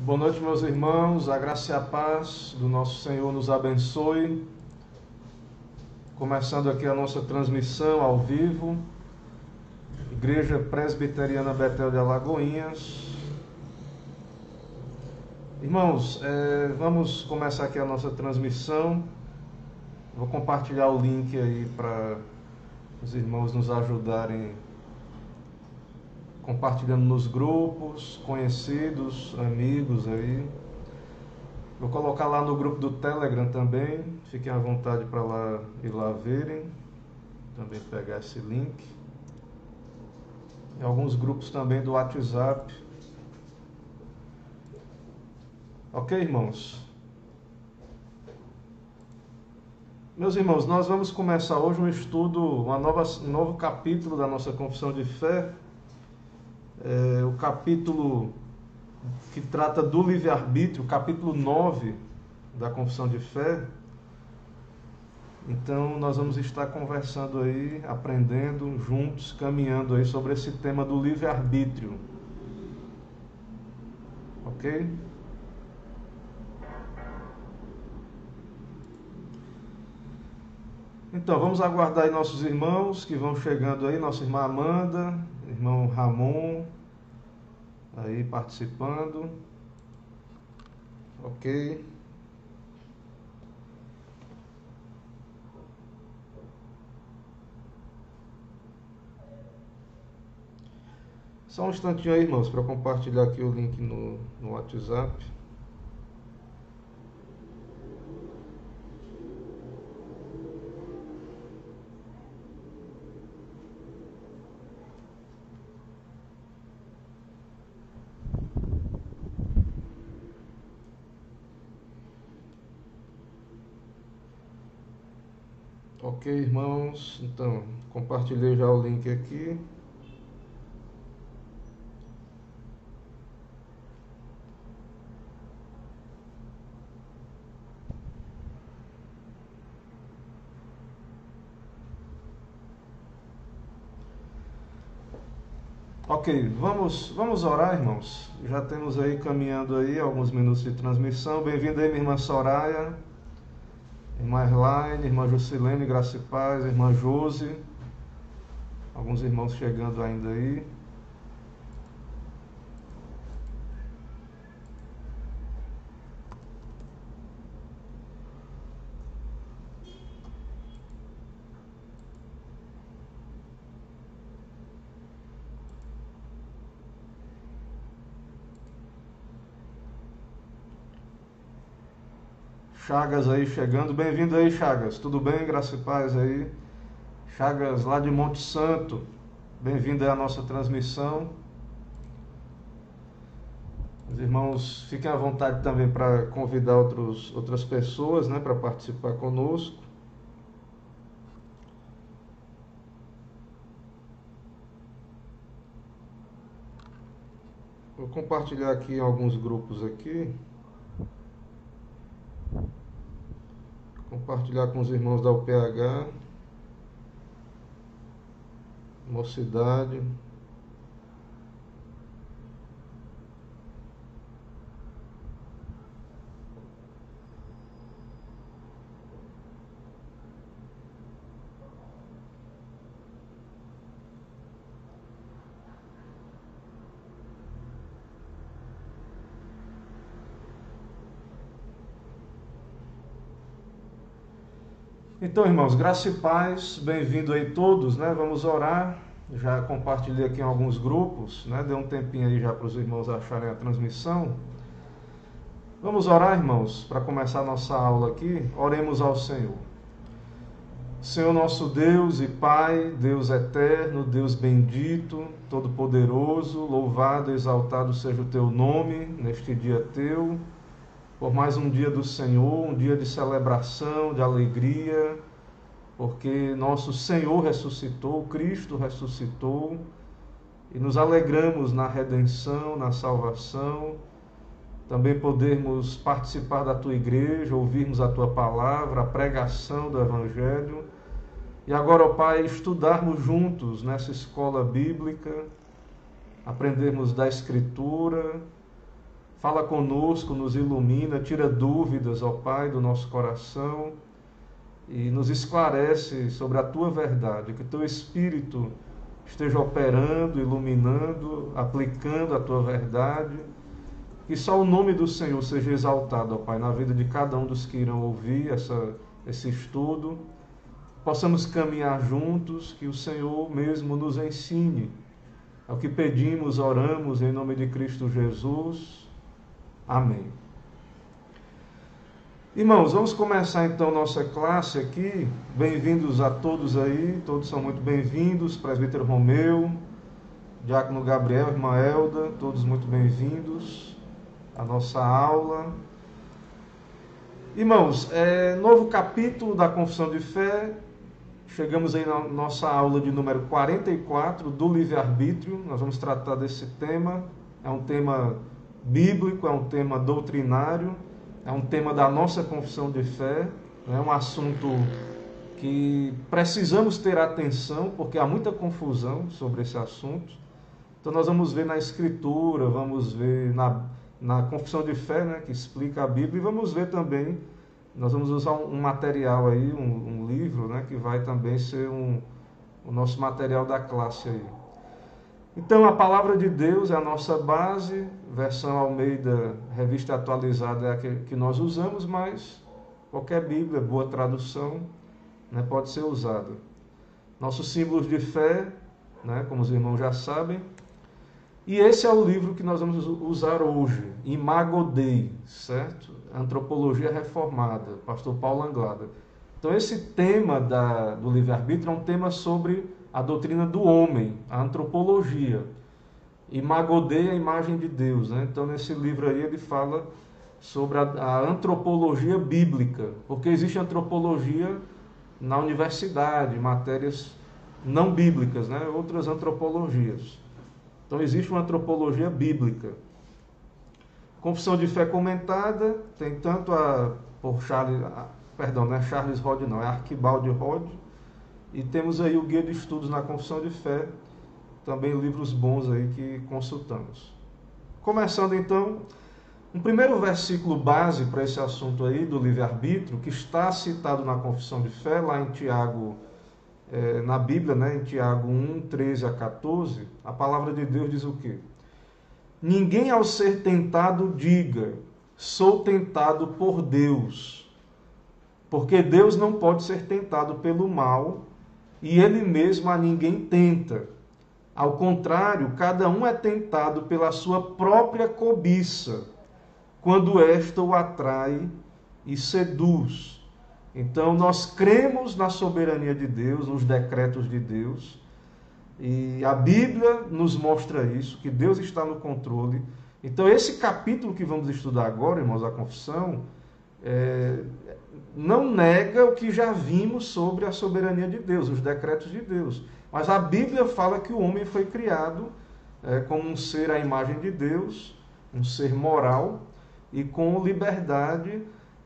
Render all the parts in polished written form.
Boa noite, meus irmãos. A graça e a paz do nosso Senhor nos abençoe. Começando aqui a nossa transmissão ao vivo. Igreja Presbiteriana Betel de Alagoinhas. Irmãos, vamos começar aqui a nossa transmissão. Vou compartilhar o link aí para os irmãos nos ajudarem compartilhando nos grupos, conhecidos, amigos aí. Vou colocar lá no grupo do Telegram também. Fiquem à vontade para lá ir lá verem. Também pegar esse link. E alguns grupos também do WhatsApp. Ok, irmãos? Meus irmãos, nós vamos começar hoje um estudo, um novo capítulo da nossa confissão de fé. O capítulo que trata do livre-arbítrio, capítulo 9 da confissão de fé. Então nós vamos estar conversando aí, aprendendo juntos, caminhando aí sobre esse tema do livre-arbítrio. Ok? Então vamos aguardar aí nossos irmãos que vão chegando aí, nossa irmã Amanda, irmão Ramon, aí participando. Ok. Só um instantinho aí, irmãos, para compartilhar aqui o link no WhatsApp. Ok, irmãos, então compartilhei já o link aqui. Ok, vamos orar, irmãos. Já temos aí caminhando aí alguns minutos de transmissão. Bem-vinda aí, minha irmã Soraya, irmã Erlaine, irmã Jusilene, graça e paz, irmã Josi. Alguns irmãos chegando ainda aí. Chagas aí chegando. Bem-vindo aí, Chagas. Tudo bem? Graça e paz aí. Chagas lá de Monte Santo. Bem-vindo aí à nossa transmissão. Os irmãos, fiquem à vontade também para convidar outras pessoas, né, para participar conosco. Vou compartilhar aqui em alguns grupos aqui. Compartilhar com os irmãos da UPH, Mocidade. Então, irmãos, graça e paz, bem-vindo aí todos, né? Vamos orar. Já compartilhei aqui em alguns grupos, né? Deu um tempinho aí já para os irmãos acharem a transmissão. Vamos orar, irmãos, para começar a nossa aula aqui. Oremos ao Senhor. Senhor nosso Deus e Pai, Deus eterno, Deus bendito, todo-poderoso, louvado e exaltado seja o Teu nome neste dia Teu. Por mais um dia do Senhor, um dia de celebração, de alegria, porque nosso Senhor ressuscitou, Cristo ressuscitou, e nos alegramos na redenção, na salvação, também podermos participar da Tua igreja, ouvirmos a Tua palavra, a pregação do Evangelho, e agora, ó Pai, estudarmos juntos nessa escola bíblica, aprendermos da Escritura, Fala conosco, nos ilumina, tira dúvidas, ó Pai, do nosso coração e nos esclarece sobre a Tua verdade, que Teu Espírito esteja operando, iluminando, aplicando a Tua verdade, que só o nome do Senhor seja exaltado, ó Pai, na vida de cada um dos que irão ouvir esse estudo, possamos caminhar juntos, que o Senhor mesmo nos ensine. É o que pedimos, oramos em nome de Cristo Jesus. Amém. Irmãos, vamos começar então nossa classe aqui. Bem-vindos a todos aí, todos são muito bem-vindos. Presbítero Romeu, Diácono Gabriel, Irmã Elda, todos muito bem-vindos à nossa aula. Irmãos, novo capítulo da Confissão de Fé. Chegamos aí na nossa aula de número 44 do livre-arbítrio. Nós vamos tratar desse tema. É um tema bíblico, é um tema doutrinário, é um tema da nossa confissão de fé, é um assunto que precisamos ter atenção, porque há muita confusão sobre esse assunto. Então nós vamos ver na Escritura, vamos ver na confissão de fé, né, que explica a Bíblia, e vamos ver também, nós vamos usar um material aí, um livro, né, que vai também ser o nosso material da classe aí. Então, a palavra de Deus é a nossa base, versão Almeida, revista atualizada é a que nós usamos, mas qualquer Bíblia, boa tradução, né, pode ser usada. Nossos símbolos de fé, né, como os irmãos já sabem. E esse é o livro que nós vamos usar hoje, Imago Dei, certo? Antropologia Reformada, pastor Paulo Anglada. Então, esse tema do livre-arbítrio é um tema sobre a doutrina do homem, a antropologia. Imago Dei é a imagem de Deus, né? Então, nesse livro aí, ele fala sobre a antropologia bíblica, porque existe antropologia na universidade, matérias não bíblicas, né? Outras antropologias. Então, existe uma antropologia bíblica. Confissão de Fé comentada, tem tanto Charles Rod não, é Arquibaldi Rod, e temos aí o Guia de Estudos na Confissão de Fé, também livros bons aí que consultamos. Começando então, um primeiro versículo base para esse assunto aí do livre-arbítrio, que está citado na Confissão de Fé, lá em Tiago, na Bíblia, né, em Tiago 1, 13 a 14, a palavra de Deus diz o quê? Ninguém ao ser tentado diga, sou tentado por Deus, porque Deus não pode ser tentado pelo mal, e Ele mesmo a ninguém tenta. Ao contrário, cada um é tentado pela sua própria cobiça, quando esta o atrai e seduz. Então, nós cremos na soberania de Deus, nos decretos de Deus, e a Bíblia nos mostra isso, que Deus está no controle. Então, esse capítulo que vamos estudar agora, irmãos, a confissão, não nega o que já vimos sobre a soberania de Deus, os decretos de Deus. Mas a Bíblia fala que o homem foi criado como um ser à imagem de Deus, um ser moral e com liberdade.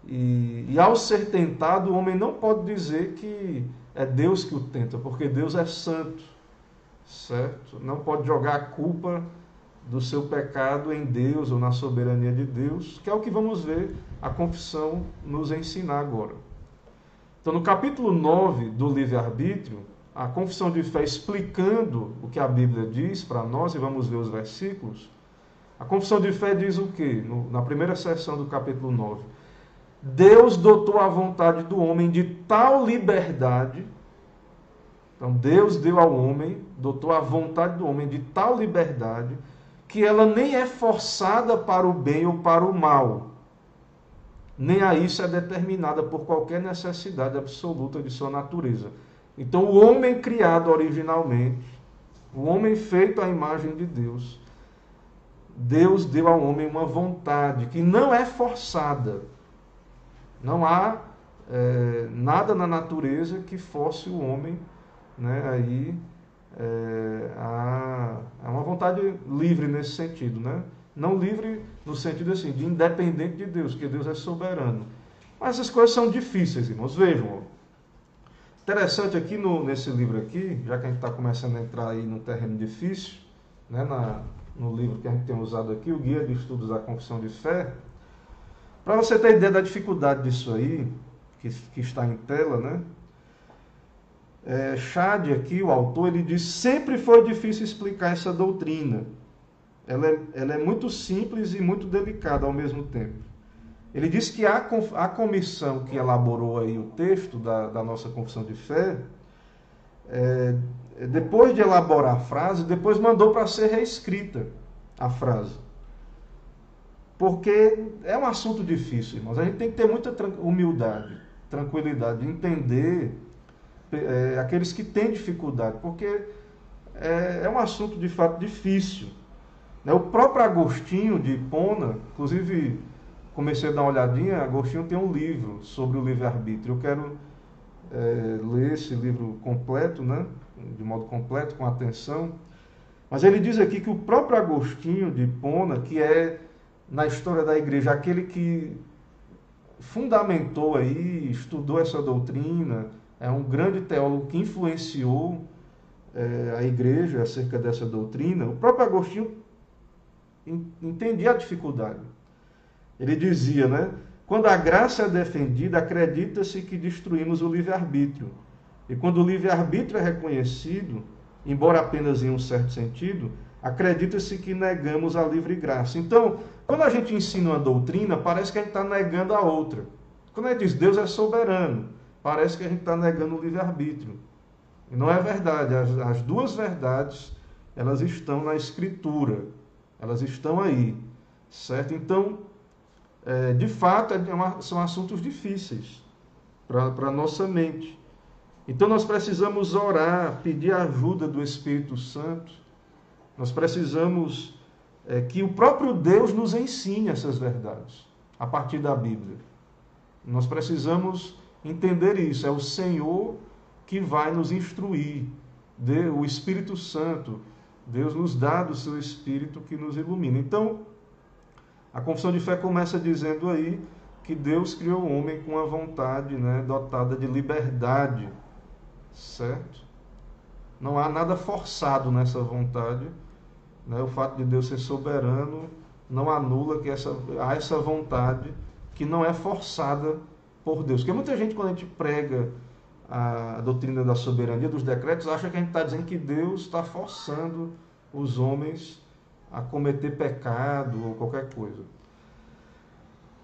E ao ser tentado, o homem não pode dizer que é Deus que o tenta, porque Deus é santo, certo? Não pode jogar a culpa do seu pecado em Deus ou na soberania de Deus, que é o que vamos ver a confissão nos ensinar agora. Então, no capítulo 9 do livre-arbítrio, a confissão de fé explicando o que a Bíblia diz para nós, e vamos ver os versículos, a confissão de fé diz o quê? Na primeira seção do capítulo 9. Deus dotou a vontade do homem de tal liberdade. Então, Deus deu ao homem, dotou a vontade do homem de tal liberdade, que ela nem é forçada para o bem ou para o mal, nem a isso é determinada por qualquer necessidade absoluta de sua natureza. Então, o homem criado originalmente, o homem feito à imagem de Deus, Deus deu ao homem uma vontade que não é forçada. Não há nada na natureza que force o homem, né, aí há uma vontade livre nesse sentido, né? Não livre no sentido assim, de independente de Deus, porque Deus é soberano. Mas essas coisas são difíceis, irmãos. Vejam, interessante aqui nesse livro aqui, já que a gente está começando a entrar aí no terreno difícil, né, no livro que a gente tem usado aqui, o Guia de Estudos da Confissão de Fé. Para você ter ideia da dificuldade disso aí, que está em tela, né? Chad aqui, o autor, ele diz: sempre foi difícil explicar essa doutrina. Ela é muito simples e muito delicada ao mesmo tempo. Ele diz que a comissão que elaborou aí o texto da nossa confissão de fé, depois de elaborar a frase, depois mandou para ser reescrita a frase. Porque é um assunto difícil, irmãos. A gente tem que ter muita humildade, tranquilidade, de entender aqueles que têm dificuldade, porque é um assunto de fato difícil. O próprio Agostinho de Hipona, inclusive comecei a dar uma olhadinha, Agostinho tem um livro sobre o livre-arbítrio. Eu quero ler esse livro completo, né? De modo completo, com atenção. Mas ele diz aqui que o próprio Agostinho de Hipona, que é, na história da igreja, aquele que fundamentou aí, estudou essa doutrina, é um grande teólogo que influenciou a igreja acerca dessa doutrina. O próprio Agostinho entendia a dificuldade. Ele dizia, né? Quando a graça é defendida, acredita-se que destruímos o livre-arbítrio. E quando o livre-arbítrio é reconhecido, embora apenas em um certo sentido, acredita-se que negamos a livre graça. Então, quando a gente ensina uma doutrina, parece que a gente está negando a outra. Quando a gente diz Deus é soberano, parece que a gente está negando o livre-arbítrio. E não é verdade. As duas verdades, elas estão na Escritura. Elas estão aí. Certo? Então, de fato, são assuntos difíceis para a nossa mente. Então, nós precisamos orar, pedir a ajuda do Espírito Santo. Nós precisamos que o próprio Deus nos ensine essas verdades, a partir da Bíblia. Nós precisamos entender isso. É o Senhor que vai nos instruir. O Espírito Santo. Deus nos dá do seu Espírito que nos ilumina. Então, a confissão de fé começa dizendo aí que Deus criou o homem com uma vontade, né, dotada de liberdade. Certo? Não há nada forçado nessa vontade. Né? O fato de Deus ser soberano não anula que há essa vontade que não é forçada por Deus. Porque muita gente, quando a gente prega a doutrina da soberania, dos decretos, acha que a gente está dizendo que Deus está forçando os homens a cometer pecado ou qualquer coisa.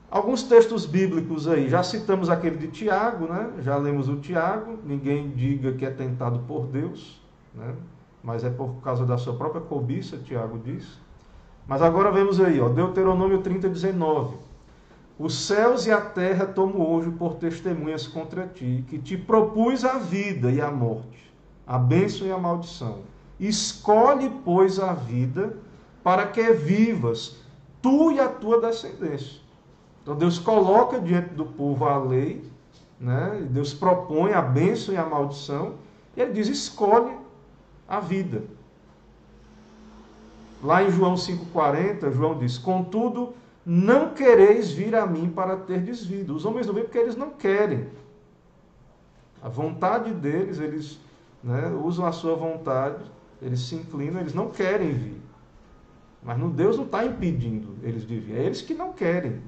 Alguns textos bíblicos aí, já citamos aquele de Tiago, né? Já lemos o Tiago, ninguém diga que é tentado por Deus, né? Mas é por causa da sua própria cobiça, Tiago diz. Mas agora vemos aí, Deuteronômio 30, 19. Os céus e a terra tomo hoje por testemunhas contra ti, que te propus a vida e a morte, a bênção e a maldição. Escolhe, pois, a vida, para que vivas, tu e a tua descendência. Então Deus coloca diante do povo a lei, né? Deus propõe a bênção e a maldição, e ele diz, escolhe a vida. Lá em João 5,40, João diz, contudo, não quereis vir a mim para terdes vida. Os homens não vêm porque eles não querem. A vontade deles, eles usam a sua vontade, eles se inclinam, eles não querem vir. Mas Deus não está impedindo eles de vir, é eles que não querem.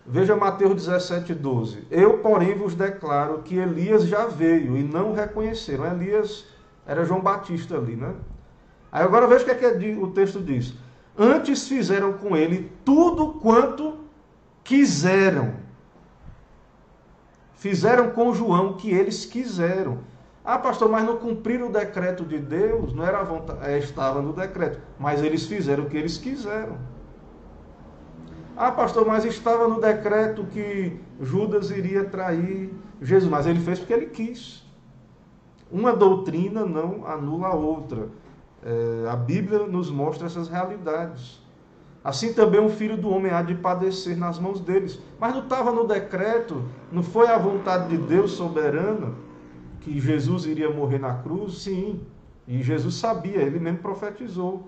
Veja Mateus 17, 12. Eu, porém, vos declaro que Elias já veio e não o reconheceram. Elias era João Batista ali, né? Aí agora veja o que o texto diz. Antes fizeram com ele tudo quanto quiseram. Fizeram com João o que eles quiseram. Ah, pastor, mas não cumpriram o decreto de Deus? Não era a vontade, estava no decreto. Mas eles fizeram o que eles quiseram. Ah, pastor, mas estava no decreto que Judas iria trair Jesus. Mas ele fez porque ele quis. Uma doutrina não anula a outra. A Bíblia nos mostra essas realidades. Assim também o Filho do Homem há de padecer nas mãos deles. Mas não estava no decreto, não foi a vontade de Deus soberana que Jesus iria morrer na cruz? Sim, e Jesus sabia, ele mesmo profetizou.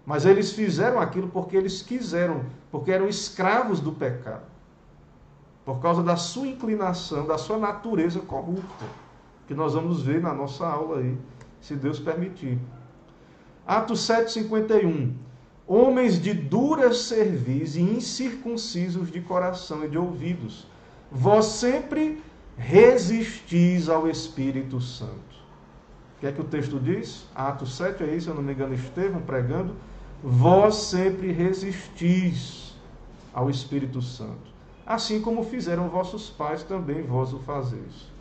Mas eles fizeram aquilo porque eles quiseram, porque eram escravos do pecado. Por causa da sua inclinação, da sua natureza corrupta, que nós vamos ver na nossa aula aí, se Deus permitir. Atos 7:51. Homens de dura cerviz e incircuncisos de coração e de ouvidos, vós sempre resistis ao Espírito Santo. O que é que o texto diz? Atos 7, é isso, se eu não me engano, Estevão pregando. Vós sempre resistis ao Espírito Santo. Assim como fizeram vossos pais, também vós o fazeis.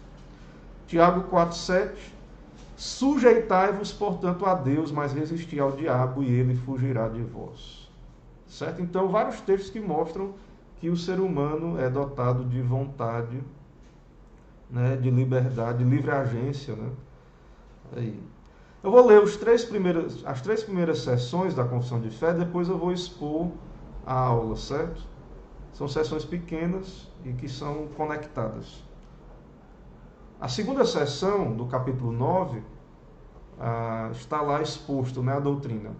Tiago 4:7. Sujeitai-vos, portanto, a Deus, mas resisti ao diabo e ele fugirá de vós. Certo? Então, vários textos que mostram que o ser humano é dotado de vontade, né, de liberdade, de livre agência. Né? Aí. Eu vou ler as três primeiras sessões da Confissão de Fé, depois eu vou expor a aula, certo? São sessões pequenas e que são conectadas. A segunda sessão do capítulo 9 está lá exposto, né, a doutrina.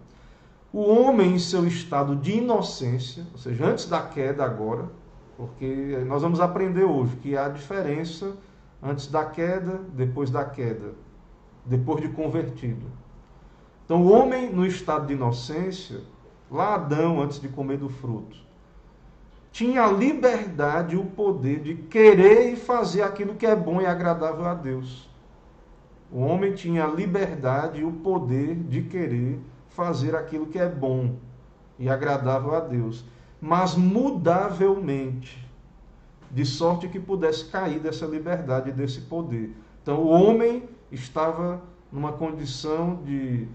O homem em seu estado de inocência, ou seja, antes da queda agora, porque nós vamos aprender hoje que há diferença antes da queda, depois de convertido. Então o homem no estado de inocência, lá Adão, antes de comer do fruto, tinha a liberdade e o poder de querer e fazer aquilo que é bom e agradável a Deus. O homem tinha a liberdade e o poder de querer fazer aquilo que é bom e agradável a Deus, mas mudavelmente, de sorte que pudesse cair dessa liberdade e desse poder. Então o homem estava numa condição de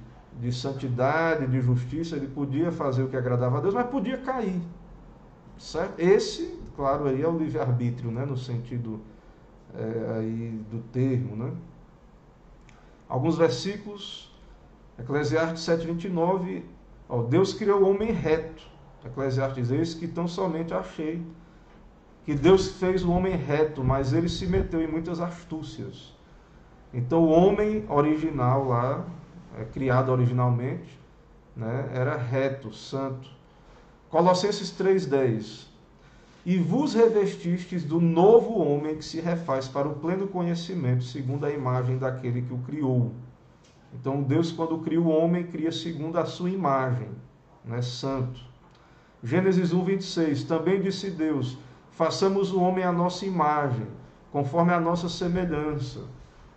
santidade, de justiça, ele podia fazer o que agradava a Deus, mas podia cair. Certo? Esse, claro, aí é o livre-arbítrio, né, no sentido aí do termo. Né? Alguns versículos, Eclesiastes 7:29, Deus criou o homem reto. Eclesiastes diz, eis que tão somente achei que Deus fez o homem reto, mas ele se meteu em muitas astúcias. Então o homem original lá, criado originalmente, né, era reto, santo. Colossenses 3:10. E vos revestistes do novo homem que se refaz para o pleno conhecimento, segundo a imagem daquele que o criou. Então Deus, quando cria o homem, cria segundo a sua imagem, né, santo. Gênesis 1:26. Também disse Deus, façamos o homem à nossa imagem, conforme a nossa semelhança.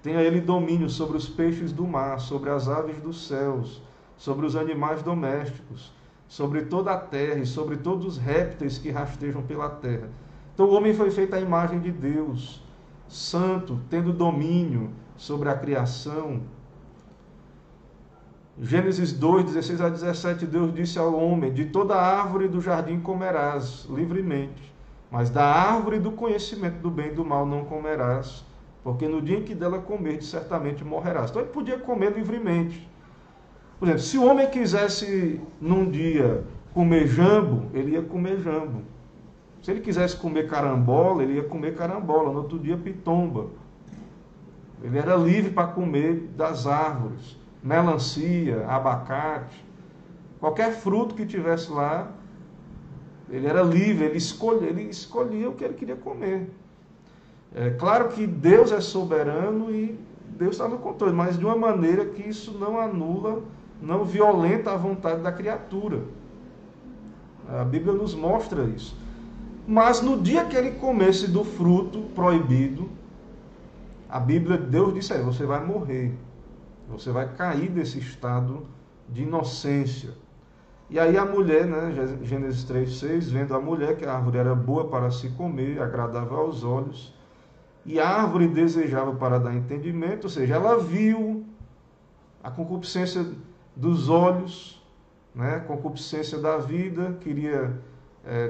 Tenha ele domínio sobre os peixes do mar, sobre as aves dos céus, sobre os animais domésticos, sobre toda a terra e sobre todos os répteis que rastejam pela terra. Então o homem foi feito à imagem de Deus, santo, tendo domínio sobre a criação. Gênesis 2:16-17, Deus disse ao homem, de toda árvore do jardim comerás livremente, mas da árvore do conhecimento do bem e do mal não comerás, porque no dia em que dela comerdes, certamente morrerás. Então ele podia comer livremente. Por exemplo, se o homem quisesse num dia comer jambo, ele ia comer jambo. Se ele quisesse comer carambola, ele ia comer carambola. No outro dia, pitomba. Ele era livre para comer das árvores. Melancia, abacate, qualquer fruto que tivesse lá, ele era livre, ele escolhia o que ele queria comer. É claro que Deus é soberano e Deus está no controle, mas de uma maneira que isso não anula, não violenta a vontade da criatura. A Bíblia nos mostra isso. Mas no dia que ele comesse do fruto proibido, a Bíblia, Deus disse aí, você vai morrer. Você vai cair desse estado de inocência. E aí a mulher, né, Gênesis 3:6, vendo a mulher que a árvore era boa para se comer, agradável aos olhos, e a árvore desejável para dar entendimento, ou seja, ela viu a concupiscência dos olhos, né, concupiscência da vida, queria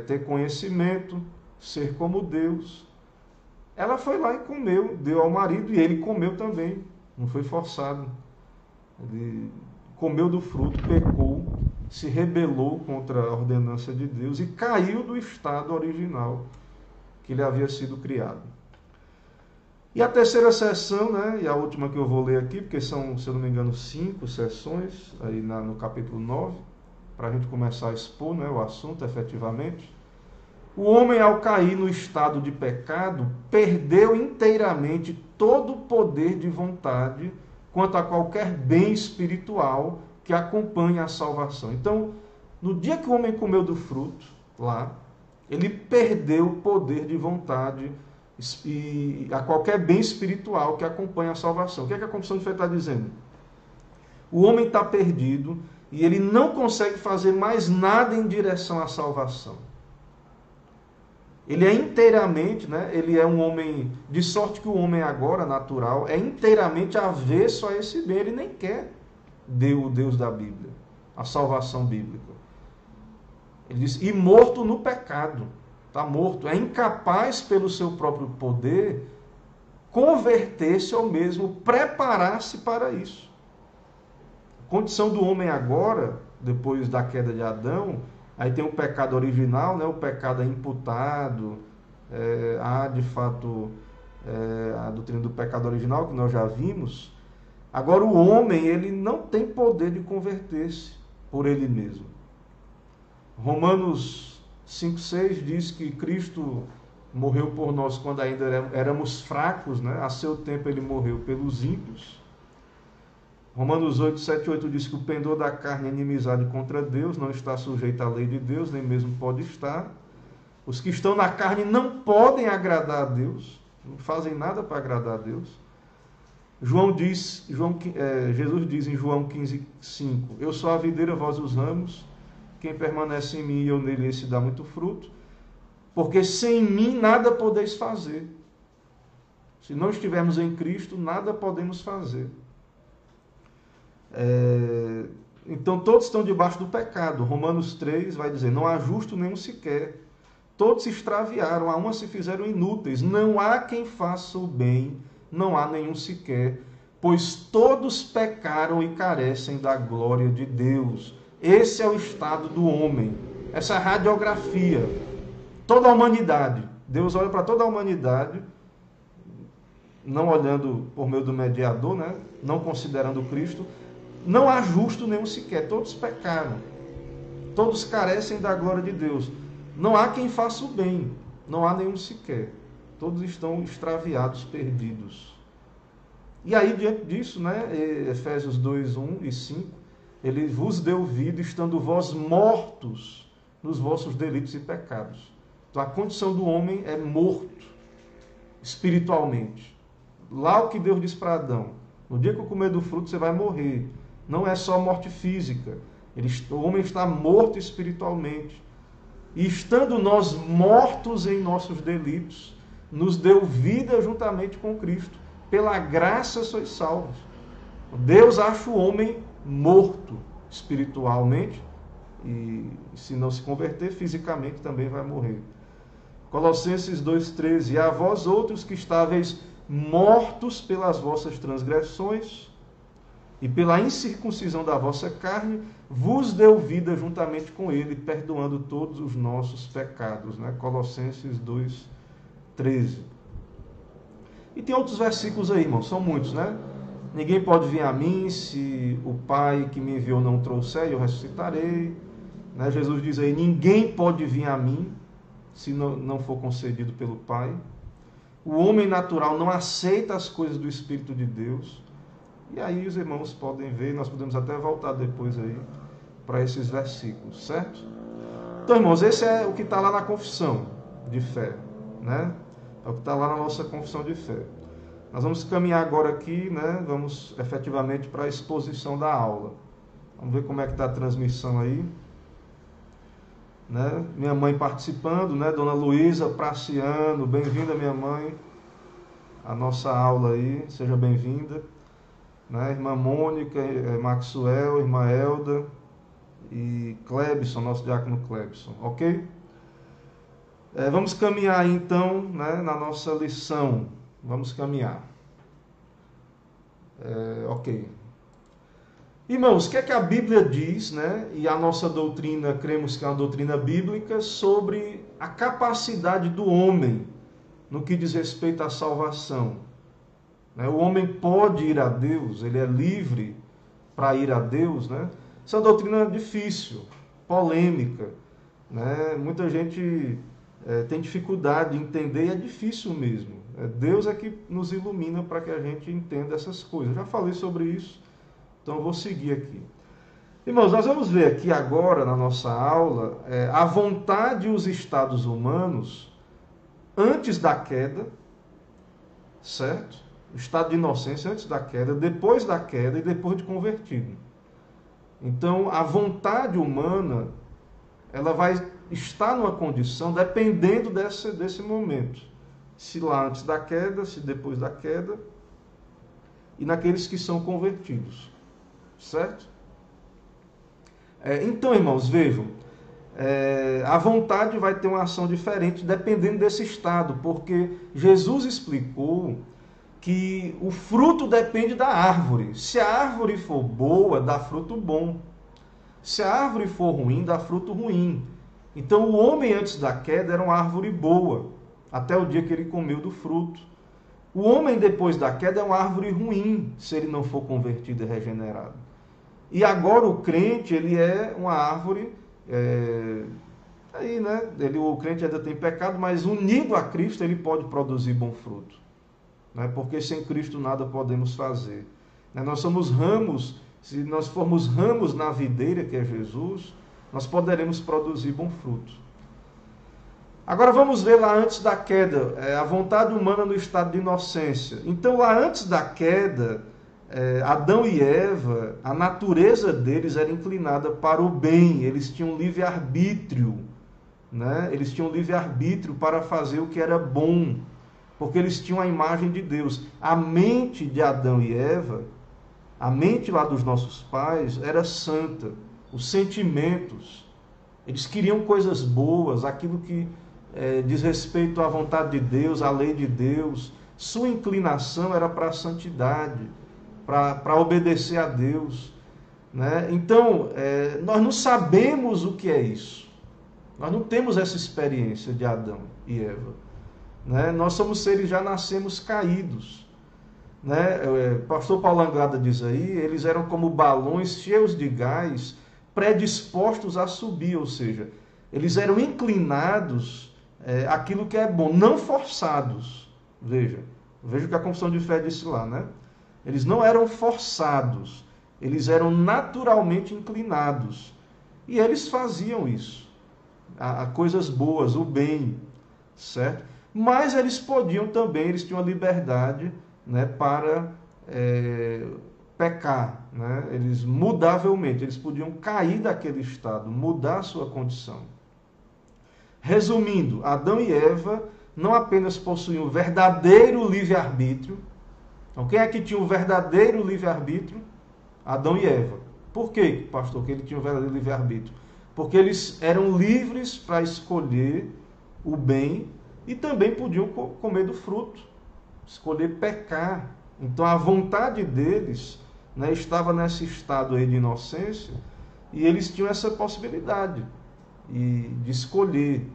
ter conhecimento, ser como Deus. Ela foi lá e comeu, deu ao marido e ele comeu também, não foi forçado. Ele comeu do fruto, pecou, se rebelou contra a ordenança de Deus e caiu do estado original que ele havia sido criado. E a terceira sessão, né, e a última que eu vou ler aqui, porque são, se eu não me engano, 5 sessões, aí no capítulo 9, para a gente começar a expor, né, o assunto efetivamente. O homem, ao cair no estado de pecado, perdeu inteiramente todo o poder de vontade quanto a qualquer bem espiritual que acompanha a salvação. Então, no dia que o homem comeu do fruto, lá, ele perdeu o poder de vontade e a qualquer bem espiritual que acompanha a salvação. O que é que a Confissão de Fé está dizendo? O homem está perdido e ele não consegue fazer mais nada em direção à salvação. Ele é inteiramente, ele é um homem, de sorte que o homem agora, natural, é inteiramente avesso a esse bem. Ele nem quer o Deus da Bíblia, a salvação bíblica. Ele diz, e morto no pecado, está morto, é incapaz pelo seu próprio poder converter-se ou mesmo preparar-se para isso. A condição do homem agora, depois da queda de Adão, aí tem o pecado original, o pecado é imputado, há de fato a doutrina do pecado original, que nós já vimos. Agora o homem, ele não tem poder de converter-se por ele mesmo. Romanos 5,6 diz que Cristo morreu por nós quando ainda éramos fracos, a seu tempo ele morreu pelos ímpios. Romanos 8, 7 e 8 diz que o pendor da carne é inimizade contra Deus, não está sujeito à lei de Deus, nem mesmo pode estar. Os que estão na carne não podem agradar a Deus, não fazem nada para agradar a Deus. Jesus diz em João 15, 5, eu sou a videira, vós os ramos, quem permanece em mim e eu nele, esse dá muito fruto, porque sem mim nada podeis fazer. Se não estivermos em Cristo, nada podemos fazer. Então todos estão debaixo do pecado. Romanos 3 vai dizer, não há justo nenhum sequer. Todos se extraviaram, a uma se fizeram inúteis. Não há quem faça o bem, não há nenhum sequer. Pois todos pecaram e carecem da glória de Deus. Esse é o estado do homem. Essa radiografia. Toda a humanidade. Deus olha para toda a humanidade, não olhando por meio do mediador, não considerando Cristo. Não há justo nenhum sequer, todos pecaram, todos carecem da glória de Deus. Não há quem faça o bem, não há nenhum sequer. Todos estão extraviados, perdidos. E aí, diante disso, Efésios 2, 1 e 5, ele vos deu vida, estando vós mortos nos vossos delitos e pecados. Então, a condição do homem é morto, espiritualmente. Lá o que Deus diz para Adão, no dia que eu comer do fruto, você vai morrer. Não é só morte física. O homem está morto espiritualmente. E estando nós mortos em nossos delitos, nos deu vida juntamente com Cristo. Pela graça sois salvos. Deus acha o homem morto espiritualmente. E se não se converter, fisicamente também vai morrer. Colossenses 2,13. E a vós outros que estáveis mortos pelas vossas transgressões e pela incircuncisão da vossa carne, vos deu vida juntamente com ele, perdoando todos os nossos pecados. Colossenses 2,13. E tem outros versículos aí, irmãos, são muitos, Ninguém pode vir a mim se o Pai que me enviou não trouxer, eu ressuscitarei. Jesus diz aí, ninguém pode vir a mim se não for concedido pelo Pai. O homem natural não aceita as coisas do Espírito de Deus. E aí os irmãos podem ver, nós podemos até voltar depois aí para esses versículos, certo? Então, irmãos, esse é o que está lá na confissão de fé, É o que está lá na nossa confissão de fé. Nós vamos caminhar agora aqui, Vamos efetivamente para a exposição da aula. Vamos ver como é que está a transmissão aí. Minha mãe participando, Dona Luísa Praciano, bem-vinda, minha mãe, a nossa aula aí, seja bem-vinda. Irmã Mônica, Maxwell, irmã Elda e Clebson, nosso diácono Clebson, ok? Vamos caminhar aí, então, na nossa lição, vamos caminhar. Ok. Irmãos, o que é que a Bíblia diz, e a nossa doutrina, cremos que é uma doutrina bíblica, sobre a capacidade do homem no que diz respeito à salvação? O homem pode ir a Deus, ele é livre para ir a Deus, Isso é uma doutrina difícil, polêmica, Muita gente tem dificuldade de entender e é difícil mesmo. Deus é que nos ilumina para que a gente entenda essas coisas. Eu já falei sobre isso. Então eu vou seguir aqui. Irmãos, nós vamos ver aqui agora na nossa aula a vontade e os estados humanos antes da queda, certo? O estado de inocência antes da queda, depois da queda e depois de convertido. Então, a vontade humana, ela vai estar numa condição dependendo desse momento. Se lá antes da queda, se depois da queda, e naqueles que são convertidos, certo? Então, irmãos, vejam, a vontade vai ter uma ação diferente dependendo desse estado, porque Jesus explicou que o fruto depende da árvore. Se a árvore for boa, dá fruto bom. Se a árvore for ruim, dá fruto ruim. Então o homem antes da queda era uma árvore boa, até o dia que ele comeu do fruto. O homem depois da queda é uma árvore ruim, se ele não for convertido e regenerado. E agora o crente, ele é uma árvore, aí, né? O crente ainda tem pecado, mas unido a Cristo ele pode produzir bom fruto. Né? Porque sem Cristo nada podemos fazer. Né? Nós somos ramos, se nós formos ramos na videira, que é Jesus, nós poderemos produzir bom fruto. Agora vamos ver lá antes da queda, a vontade humana no estado de inocência. Então lá antes da queda, Adão e Eva, a natureza deles era inclinada para o bem, eles tinham livre-arbítrio, né? Eles tinham livre-arbítrio para fazer o que era bom, porque eles tinham a imagem de Deus. A mente de Adão e Eva, a mente lá dos nossos pais, era santa. Os sentimentos, eles queriam coisas boas, aquilo que diz respeito à vontade de Deus, à lei de Deus. Sua inclinação era para a santidade, para obedecer a Deus. Né? Então, nós não sabemos o que é isso. Nós não temos essa experiência de Adão e Eva. Né? Nós somos seres, já nascemos caídos. Né? Pastor Paulo Anglada diz aí, eles eram como balões cheios de gás, predispostos a subir, ou seja, eles eram inclinados àquilo que é bom, não forçados. Veja o que a confissão de fé disse lá, né? Eles não eram forçados, eles eram naturalmente inclinados. E eles faziam isso, a coisas boas, o bem, certo? Mas eles podiam também, eles tinham a liberdade, né, para pecar. Né? Eles mudavelmente, eles podiam cair daquele estado, mudar a sua condição. Resumindo, Adão e Eva não apenas possuíam o verdadeiro livre-arbítrio. Então, quem é que tinha o verdadeiro livre-arbítrio? Adão e Eva. Por quê, pastor, que ele tinha o verdadeiro livre-arbítrio? Porque eles eram livres para escolher o bem e também podiam comer do fruto, escolher pecar. Então, a vontade deles, né, estava nesse estado aí de inocência e eles tinham essa possibilidade de escolher.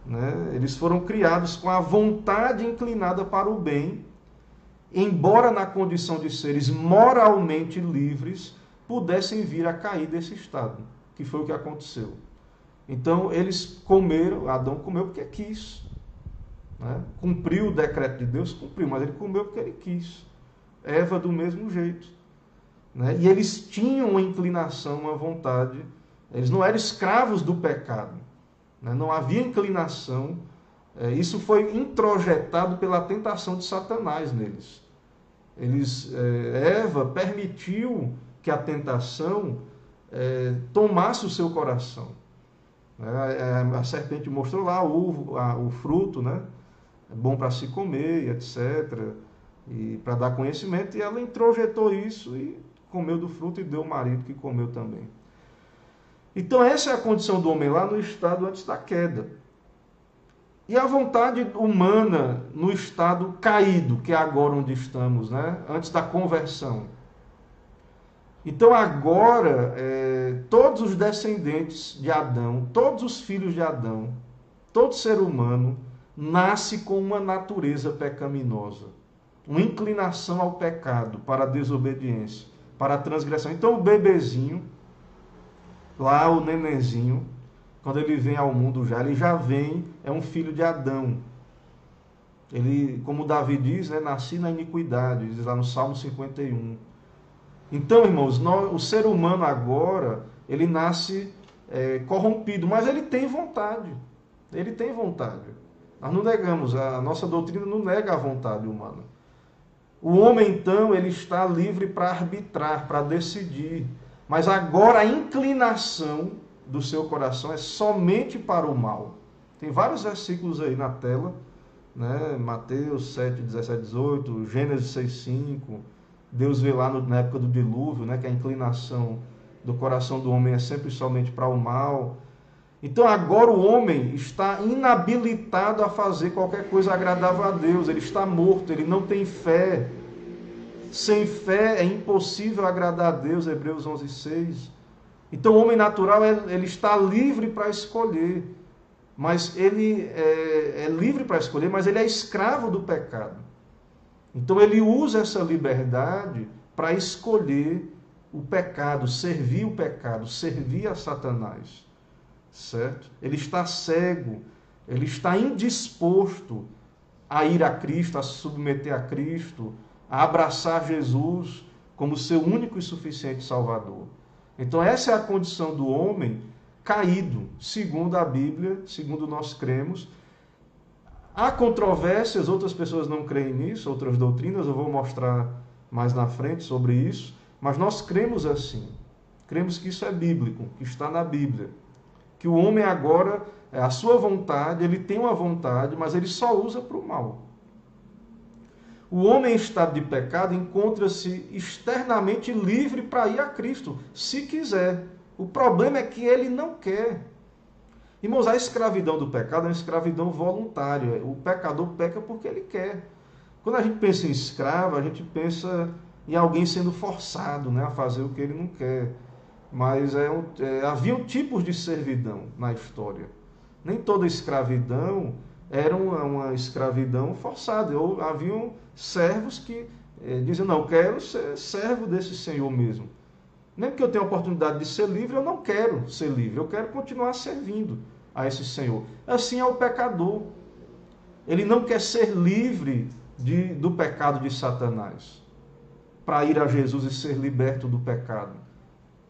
Né? Eles foram criados com a vontade inclinada para o bem, embora na condição de seres moralmente livres, pudessem vir a cair desse estado, que foi o que aconteceu. Então, eles comeram, Adão comeu porque quis. Né? Cumpriu o decreto de Deus, cumpriu, mas ele comeu porque ele quis. Eva do mesmo jeito. Né? E eles tinham uma inclinação, uma vontade, eles não eram escravos do pecado. Né? Não havia inclinação. Isso foi introjetado pela tentação de Satanás neles. Eva permitiu que a tentação tomasse o seu coração. A serpente mostrou lá o fruto, né? É bom para se comer, etc. E para dar conhecimento, e ela introjetou isso e comeu do fruto e deu o marido que comeu também. Então essa é a condição do homem lá no estado antes da queda. E a vontade humana no estado caído, que é agora onde estamos, né? Antes da conversão. Então agora, todos os descendentes de Adão, todos os filhos de Adão, todo ser humano, nasce com uma natureza pecaminosa. Uma inclinação ao pecado, para a desobediência, para a transgressão. Então o bebezinho, lá o nenenzinho, quando ele vem ao mundo ele já vem, é um filho de Adão. Ele, como Davi diz, né, nasci na iniquidade, diz lá no Salmo 51. Então, irmãos, o ser humano agora, ele nasce corrompido, mas ele tem vontade. Ele tem vontade. Nós não negamos, a nossa doutrina não nega a vontade humana. O homem, então, ele está livre para arbitrar, para decidir. Mas agora a inclinação do seu coração é somente para o mal. Tem vários versículos aí na tela, né? Mateus 7, 17, 18, Gênesis 6, 5. Deus vê lá na época do dilúvio, né, que a inclinação do coração do homem é sempre somente para o mal. Então agora o homem está inabilitado a fazer qualquer coisa agradável a Deus. Ele está morto, ele não tem fé. Sem fé é impossível agradar a Deus, Hebreus 11, 6. Então o homem natural ele está livre para escolher. Mas ele é livre para escolher, mas ele é escravo do pecado. Então ele usa essa liberdade para escolher o pecado, servir a Satanás. Certo? Ele está cego, ele está indisposto a ir a Cristo, a se submeter a Cristo, a abraçar Jesus como seu único e suficiente Salvador. Então essa é a condição do homem caído, segundo a Bíblia, segundo nós cremos. Há controvérsias, outras pessoas não creem nisso, outras doutrinas, eu vou mostrar mais na frente sobre isso, mas nós cremos assim. Cremos que isso é bíblico, que está na Bíblia. Que o homem agora, a sua vontade, ele tem uma vontade, mas ele só usa para o mal. O homem em estado de pecado encontra-se externamente livre para ir a Cristo, se quiser. O problema é que ele não quer. Irmãos, a escravidão do pecado é uma escravidão voluntária. O pecador peca porque ele quer. Quando a gente pensa em escravo, a gente pensa em alguém sendo forçado, né, a fazer o que ele não quer. Mas haviam tipos de servidão na história. Nem toda escravidão era uma escravidão forçada. Haviam servos que diziam, não, eu quero ser servo desse senhor mesmo. Nem porque eu tenho a oportunidade de ser livre, eu não quero ser livre. Eu quero continuar servindo a esse senhor. Assim é o pecador. Ele não quer ser livre do pecado de Satanás, para ir a Jesus e ser liberto do pecado,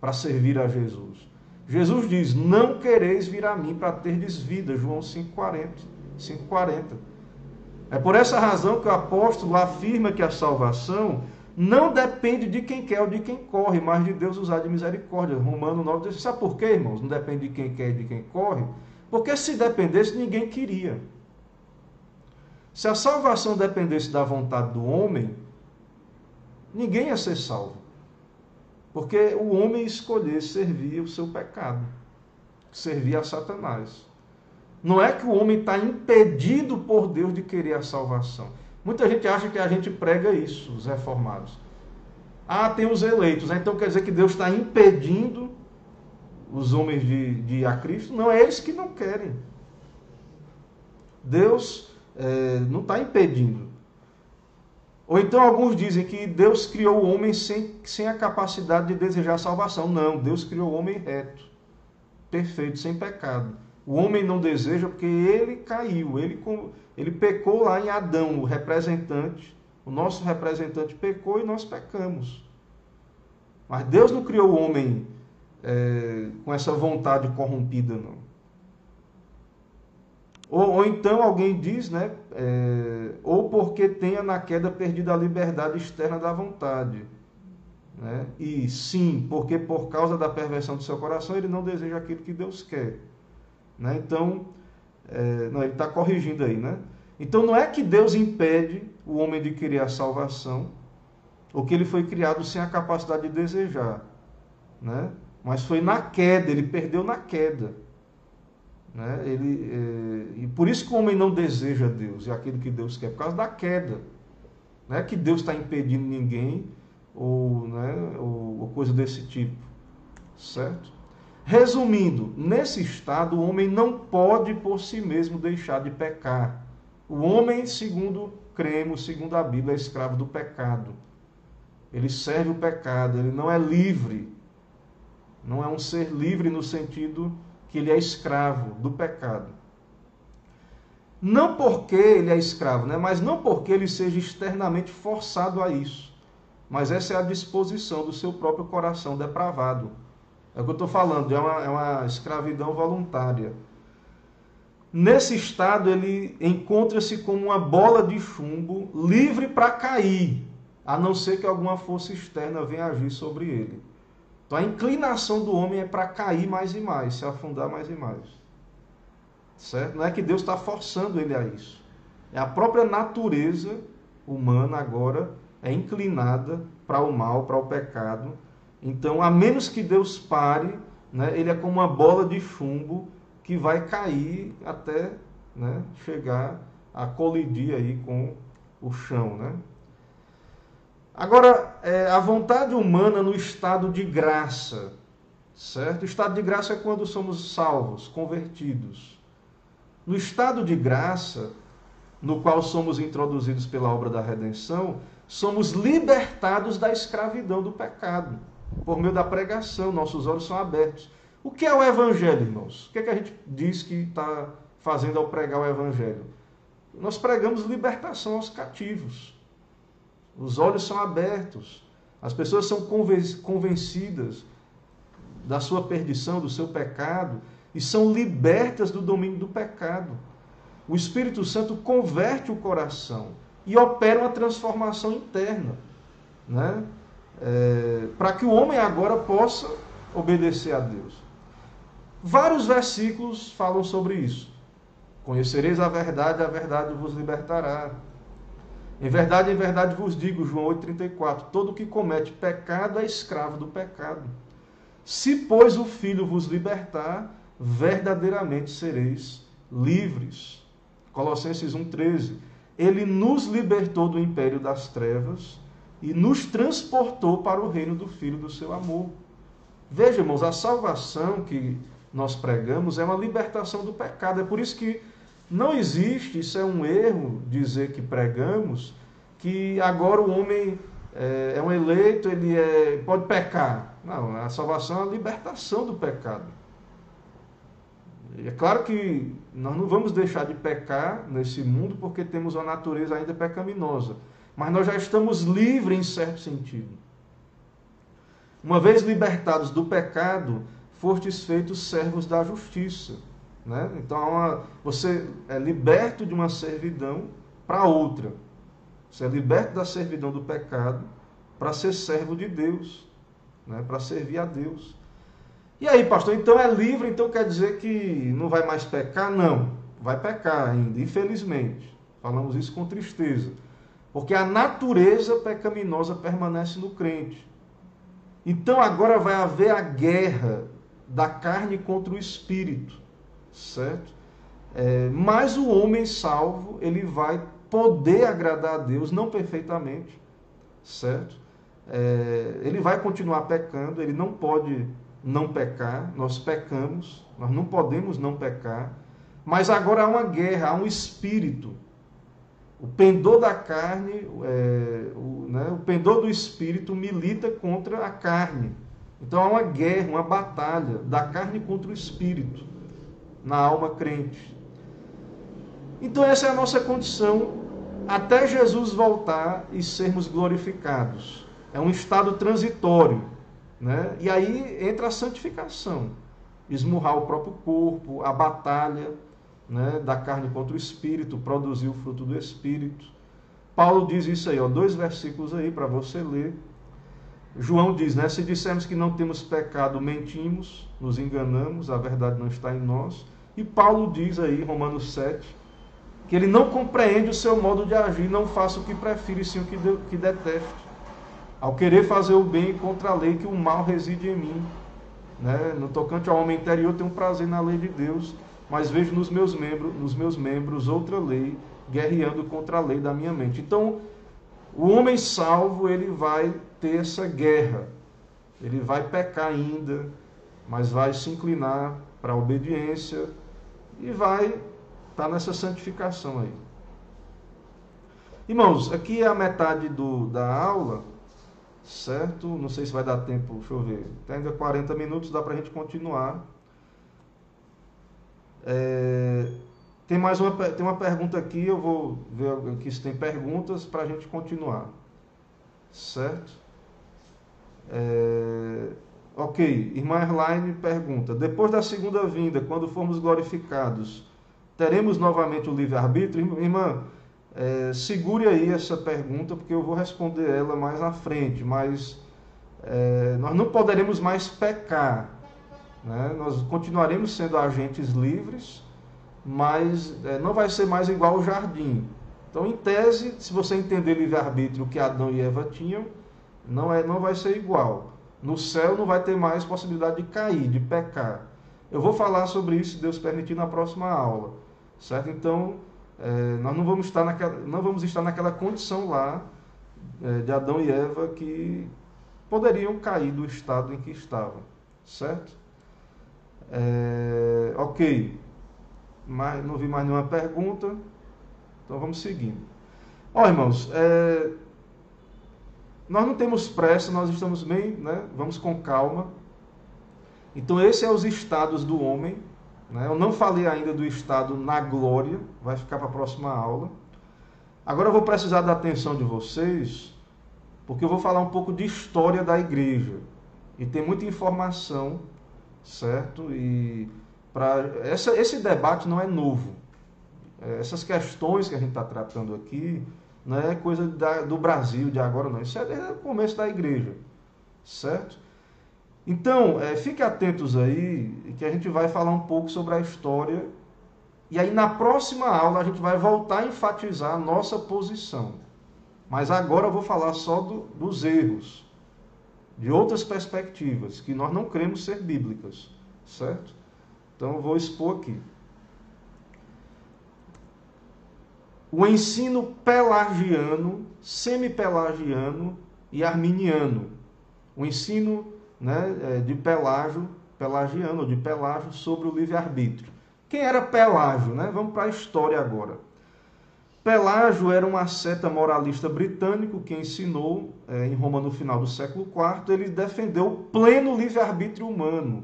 para servir a Jesus. Jesus diz, não quereis vir a mim para terdes vida, João 5,40. É por essa razão que o apóstolo afirma que a salvação não depende de quem quer ou de quem corre, mas de Deus usar de misericórdia. Romano 9 diz, sabe por quê, irmãos? Não depende de quem quer e de quem corre? Porque se dependesse, ninguém queria. Se a salvação dependesse da vontade do homem, ninguém ia ser salvo. Porque o homem escolheu servir o seu pecado, servir a Satanás. Não é que o homem está impedido por Deus de querer a salvação. Muita gente acha que a gente prega isso, os reformados. Ah, tem os eleitos, então quer dizer que Deus está impedindo os homens de ir a Cristo? Não, é eles que não querem. Deus não está impedindo. Ou então alguns dizem que Deus criou o homem sem a capacidade de desejar a salvação. Não, Deus criou o homem reto, perfeito, sem pecado. O homem não deseja porque ele caiu, ele pecou lá em Adão, o representante. O nosso representante pecou e nós pecamos. Mas Deus não criou o homem com essa vontade corrompida, não. Ou então alguém diz, né, ou porque tenha na queda perdido a liberdade externa da vontade. Né? E sim, porque por causa da perversão do seu coração ele não deseja aquilo que Deus quer. Né? Então, não, ele está corrigindo aí. Né? Então não é que Deus impede o homem de querer a salvação, ou que ele foi criado sem a capacidade de desejar. Né? Mas foi na queda, ele perdeu na queda. Né? E por isso que o homem não deseja Deus e aquilo que Deus quer, por causa da queda. Não é que Deus está impedindo ninguém ou coisa desse tipo, certo? Resumindo, nesse estado o homem não pode por si mesmo deixar de pecar. O homem, segundo cremos, segundo a Bíblia, é escravo do pecado. Ele serve o pecado, ele não é livre. Não é um ser livre no sentido que ele é escravo do pecado. Não porque ele é escravo, né? Mas não porque ele seja externamente forçado a isso. Mas essa é a disposição do seu próprio coração depravado. É o que eu estou falando, é uma escravidão voluntária. Nesse estado, ele encontra-se como uma bola de chumbo, livre para cair, a não ser que alguma força externa venha agir sobre ele. Então a inclinação do homem é para cair mais e mais, se afundar mais e mais. Certo? Não é que Deus está forçando ele a isso. É a própria natureza humana agora é inclinada para o mal, para o pecado. Então, a menos que Deus pare, né, ele é como uma bola de chumbo que vai cair até, né, chegar a colidir aí com o chão, né? Agora, a vontade humana no estado de graça, certo? O estado de graça é quando somos salvos, convertidos. No estado de graça, no qual somos introduzidos pela obra da redenção, somos libertados da escravidão do pecado, por meio da pregação, nossos olhos são abertos. O que é o Evangelho, irmãos? O que é que a gente diz que está fazendo ao pregar o Evangelho? Nós pregamos libertação aos cativos. Os olhos são abertos. As pessoas são convencidas da sua perdição, do seu pecado, e são libertas do domínio do pecado. O Espírito Santo converte o coração e opera uma transformação interna, né? Para que o homem agora possa obedecer a Deus. Vários versículos falam sobre isso. Conhecereis a verdade vos libertará. Em verdade vos digo, João 8,34, todo que comete pecado é escravo do pecado. Se, pois, o Filho vos libertar, verdadeiramente sereis livres. Colossenses 1,13, ele nos libertou do império das trevas e nos transportou para o reino do Filho do seu amor. Veja, irmãos, a salvação que nós pregamos é uma libertação do pecado. É por isso que não existe, isso é um erro dizer que pregamos, que agora o homem é um eleito, ele pode pecar. Não, a salvação é a libertação do pecado. É claro que nós não vamos deixar de pecar nesse mundo porque temos uma natureza ainda pecaminosa. Mas nós já estamos livres em certo sentido. Uma vez libertados do pecado, fostes feitos servos da justiça. Né? Então, você é liberto de uma servidão para outra. Você é liberto da servidão do pecado para ser servo de Deus, né? Para servir a Deus. E aí, pastor, então é livre, então quer dizer que não vai mais pecar? Não, vai pecar ainda, infelizmente. Falamos isso com tristeza. Porque a natureza pecaminosa permanece no crente. Então agora vai haver a guerra da carne contra o espírito, certo? Mas o homem salvo, ele vai poder agradar a Deus, não perfeitamente, certo? Ele vai continuar pecando, ele não pode não pecar, nós pecamos, nós não podemos não pecar, mas agora há uma guerra, há um espírito. O pendor da carne, o pendor do espírito milita contra a carne. Então há uma guerra, uma batalha da carne contra o espírito na alma crente. Então essa é a nossa condição até Jesus voltar e sermos glorificados. É um estado transitório, né? E aí entra a santificação, esmurrar o próprio corpo, a batalha, né, da carne contra o espírito, produzir o fruto do espírito. Paulo diz isso aí, 2 versículos aí para você ler. João diz, né, se dissermos que não temos pecado, mentimos, nos enganamos, a verdade não está em nós. E Paulo diz aí, Romanos 7, que ele não compreende o seu modo de agir, não faça o que prefere, sim o que deteste. Ao querer fazer o bem contra a lei, que o mal reside em mim. Né? No tocante ao homem interior, tenho prazer na lei de Deus, mas vejo nos meus membros outra lei, guerreando contra a lei da minha mente. Então, o homem salvo, ele vai ter essa guerra. Ele vai pecar ainda, mas vai se inclinar para a obediência e vai estar nessa santificação aí. Irmãos, aqui é a metade da aula, certo? Não sei se vai dar tempo, deixa eu ver. Tem ainda 40 minutos, dá para a gente continuar. Tem uma pergunta aqui, eu vou ver aqui se tem perguntas para a gente continuar, certo? Ok, irmã Erlaine pergunta, depois da segunda vinda, quando formos glorificados, teremos novamente o livre-arbítrio? Irmã, segure aí essa pergunta, porque eu vou responder ela mais à frente, mas nós não poderemos mais pecar, né? Nós continuaremos sendo agentes livres, mas não vai ser mais igual ao jardim. Então, em tese, se você entender livre-arbítrio que Adão e Eva tinham, não vai ser igual. No céu não vai ter mais possibilidade de cair, de pecar. Eu vou falar sobre isso, se Deus permitir, na próxima aula. Certo? Então, nós não vamos estar naquela condição lá de Adão e Eva que poderiam cair do estado em que estavam. Certo? Ok. Mas não vi mais nenhuma pergunta. Então vamos seguindo. Irmãos, nós não temos pressa, nós estamos bem, né? Vamos com calma. Então esses são os estados do homem, né? Eu não falei ainda do estado na glória, vai ficar para a próxima aula. Agora eu vou precisar da atenção de vocês, porque eu vou falar um pouco de história da igreja. E tem muita informação, certo? E esse debate não é novo. Essas questões que a gente está tratando aqui não é coisa do Brasil, de agora não. Isso é desde o começo da igreja, certo? Então, fiquem atentos aí, que a gente vai falar um pouco sobre a história. E aí, na próxima aula, a gente vai voltar a enfatizar a nossa posição. Mas agora eu vou falar só dos erros, de outras perspectivas, que nós não cremos ser bíblicas, certo? Então, eu vou expor aqui. O ensino pelagiano, semi-pelagiano e arminiano. O ensino, né, de pelagiano, ou de Pelágio, sobre o livre-arbítrio. Quem era Pelágio? Né? Vamos para a história agora. Pelágio era um asceta moralista britânico que ensinou em Roma no final do século IV. Ele defendeu o pleno livre-arbítrio humano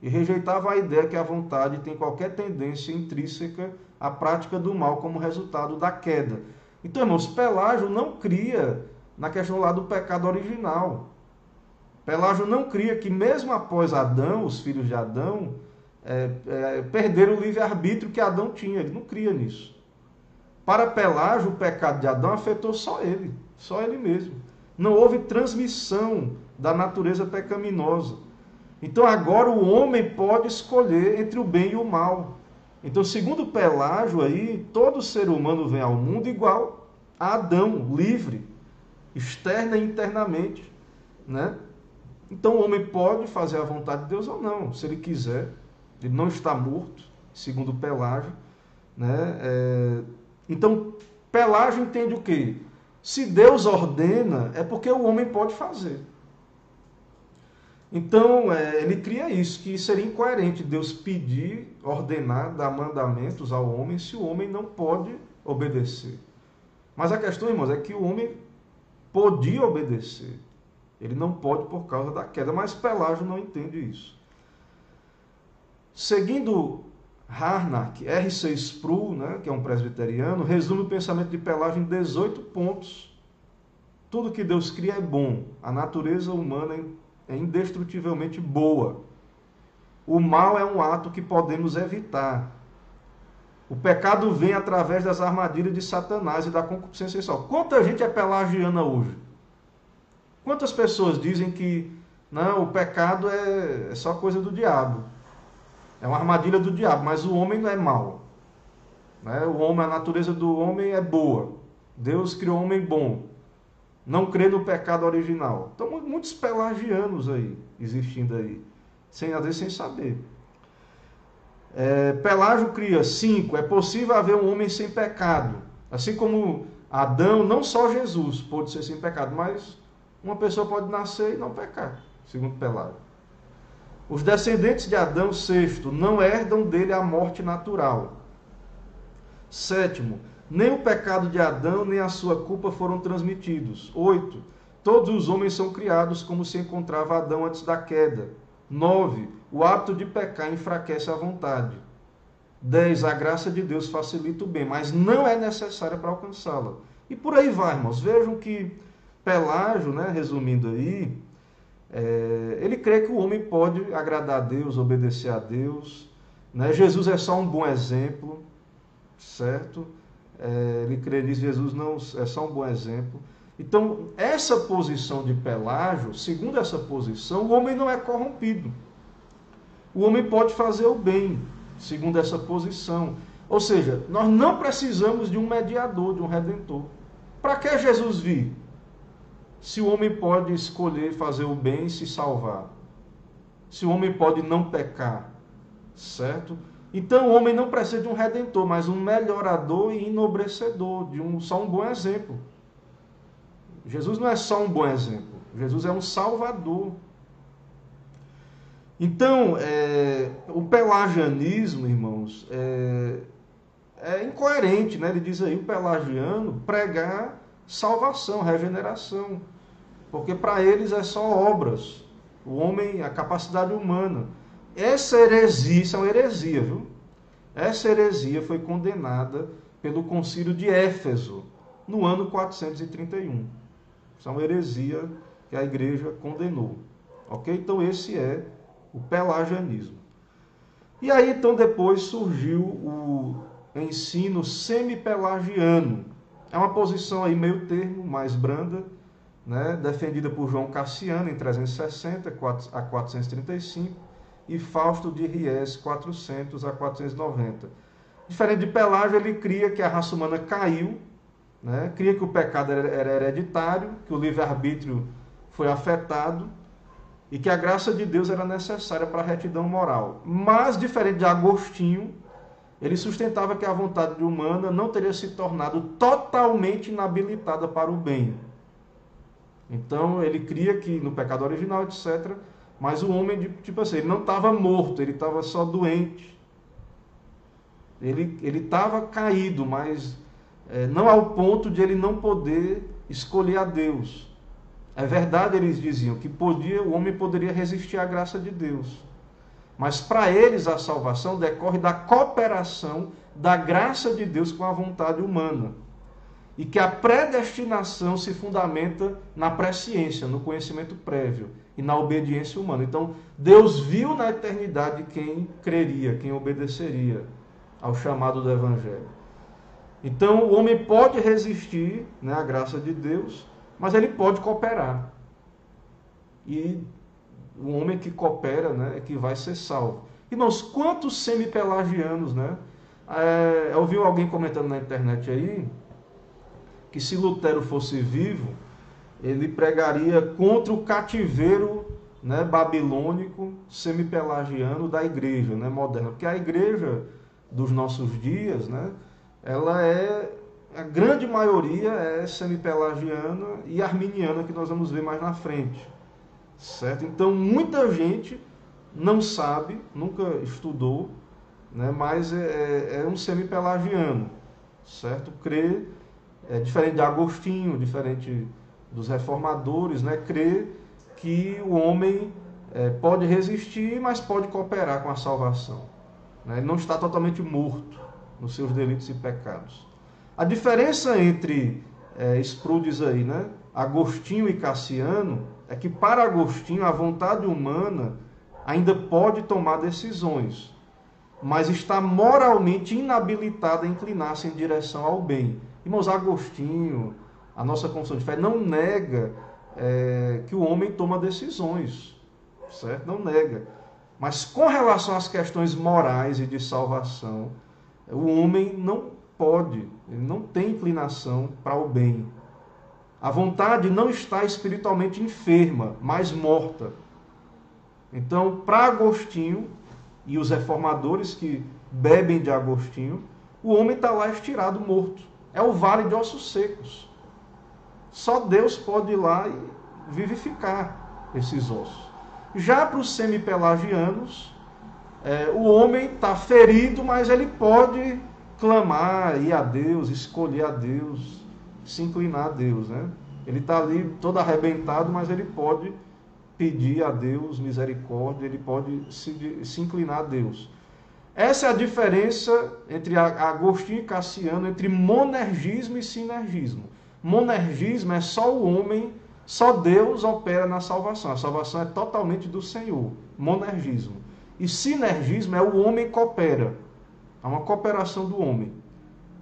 e rejeitava a ideia que a vontade tem qualquer tendência intrínseca à prática do mal como resultado da queda. Então, irmãos, Pelágio não cria na questão lá do pecado original. Pelágio não cria que mesmo após Adão, os filhos de Adão, perderam o livre-arbítrio que Adão tinha. Ele não cria nisso. Para Pelágio, o pecado de Adão afetou só ele mesmo. Não houve transmissão da natureza pecaminosa. Então agora o homem pode escolher entre o bem e o mal. Então, segundo Pelágio, aí, todo ser humano vem ao mundo igual a Adão, livre, externa e internamente, né? Então o homem pode fazer a vontade de Deus ou não, se ele quiser. Ele não está morto, segundo Pelágio, né? Então, Pelágio entende o quê? Se Deus ordena, é porque o homem pode fazer. Então, ele cria isso, que seria incoerente Deus pedir, ordenar, dar mandamentos ao homem, se o homem não pode obedecer. Mas a questão, irmãos, é que o homem podia obedecer. Ele não pode por causa da queda, mas Pelágio não entende isso. Seguindo Harnack, R.C. Sproul, né, que é um presbiteriano, resume o pensamento de Pelágio em 18 pontos. Tudo que Deus cria é bom. A natureza humana é indestrutivelmente boa. O mal é um ato que podemos evitar. O pecado vem através das armadilhas de Satanás e da concupiscência sexual. Quanta gente é pelagiana hoje? Quantas pessoas dizem que não, o pecado é só coisa do diabo? É uma armadilha do diabo, mas o homem não é mau. Né? A natureza do homem é boa. Deus criou o homem bom. Não crê no pecado original. Então, muitos pelagianos aí, existindo aí, às vezes sem saber. Pelágio cria 5. É possível haver um homem sem pecado. Assim como Adão, não só Jesus pode ser sem pecado, mas uma pessoa pode nascer e não pecar, segundo Pelágio. Os descendentes de Adão, 6, não herdam dele a morte natural. 7, nem o pecado de Adão, nem a sua culpa foram transmitidos. 8, todos os homens são criados como se encontrava Adão antes da queda. 9, o hábito de pecar enfraquece a vontade. 10, a graça de Deus facilita o bem, mas não é necessária para alcançá-la. E por aí vai, irmãos. Vejam que Pelágio, né, resumindo aí, Ele crê que o homem pode agradar a Deus, obedecer a Deus, né? Jesus é só um bom exemplo, certo? Ele crê nisso, Jesus não é só um bom exemplo. Então, essa posição de Pelágio, segundo essa posição, o homem não é corrompido. O homem pode fazer o bem, segundo essa posição. Ou seja, nós não precisamos de um mediador, de um redentor. Para que Jesus vir? Se o homem pode escolher fazer o bem e se salvar. Se o homem pode não pecar, certo? Então o homem não precisa de um redentor, mas um melhorador e enobrecedor, só um bom exemplo. Jesus não é só um bom exemplo, Jesus é um salvador. Então, o pelagianismo, irmãos, é incoerente, né? Ele diz aí, o pelagiano pregar salvação, regeneração, porque para eles é só obras, o homem, a capacidade humana. Essa heresia, isso é uma heresia, viu? Essa heresia foi condenada pelo Concílio de Éfeso, no ano 431. Isso é uma heresia que a igreja condenou. Ok? Então esse é o pelagianismo. E aí então depois surgiu o ensino semi-pelagiano. É uma posição aí meio termo, mais branda, né? Defendida por João Cassiano em 360 a 435 e Fausto de Ries 400 a 490. Diferente de Pelágio, ele cria que a raça humana caiu, né? Cria que o pecado era hereditário, que o livre-arbítrio foi afetado e que a graça de Deus era necessária para a retidão moral. Mas, diferente de Agostinho, ele sustentava que a vontade humana não teria se tornado totalmente inabilitada para o bem. Então, ele cria que no pecado original, etc., mas o homem, tipo assim, ele não estava morto, ele estava só doente. Ele estava caído, mas não ao ponto de ele não poder escolher a Deus. É verdade, eles diziam, que o homem poderia resistir à graça de Deus. Mas para eles a salvação decorre da cooperação da graça de Deus com a vontade humana. E que a predestinação se fundamenta na presciência, no conhecimento prévio e na obediência humana. Então, Deus viu na eternidade quem creria, quem obedeceria ao chamado do Evangelho. Então, o homem pode resistir, né, à graça de Deus, mas ele pode cooperar. E o homem que coopera, né, é que vai ser salvo. Irmãos, quantos semi-pelagianos, né? Eu ouvi alguém comentando na internet aí, que se Lutero fosse vivo, ele pregaria contra o cativeiro, né, babilônico, semi-pelagiano da igreja, né, moderna. Porque a igreja dos nossos dias, né, a grande maioria é semi-pelagiana e arminiana, que nós vamos ver mais na frente. Certo? Então, muita gente não sabe, nunca estudou, né, mas é um semi-pelagiano, certo? Crê, diferente de Agostinho, diferente dos reformadores, né, crê que o homem pode resistir, mas pode cooperar com a salvação. Né? Ele não está totalmente morto nos seus delitos e pecados. A diferença entre Sprudes aí, né, Agostinho e Cassiano, é que para Agostinho a vontade humana ainda pode tomar decisões, mas está moralmente inabilitada a inclinar-se em direção ao bem. Irmãos, Agostinho, a nossa confissão de fé, não nega que o homem toma decisões, certo? Não nega. Mas com relação às questões morais e de salvação, o homem não pode, ele não tem inclinação para o bem. A vontade não está espiritualmente enferma, mas morta. Então, para Agostinho e os reformadores que bebem de Agostinho, o homem está lá estirado, morto. É o vale de ossos secos. Só Deus pode ir lá e vivificar esses ossos. Já para os semi-pelagianos, o homem está ferido, mas ele pode clamar, ir a Deus, escolher a Deus, se inclinar a Deus, né? Ele está ali todo arrebentado, mas ele pode pedir a Deus misericórdia, ele pode se inclinar a Deus. Essa é a diferença entre Agostinho e Cassiano, entre monergismo e sinergismo. Monergismo é só o homem Só Deus opera na salvação. A salvação é totalmente do Senhor. Monergismo. E sinergismo é o homem coopera. É uma cooperação do homem.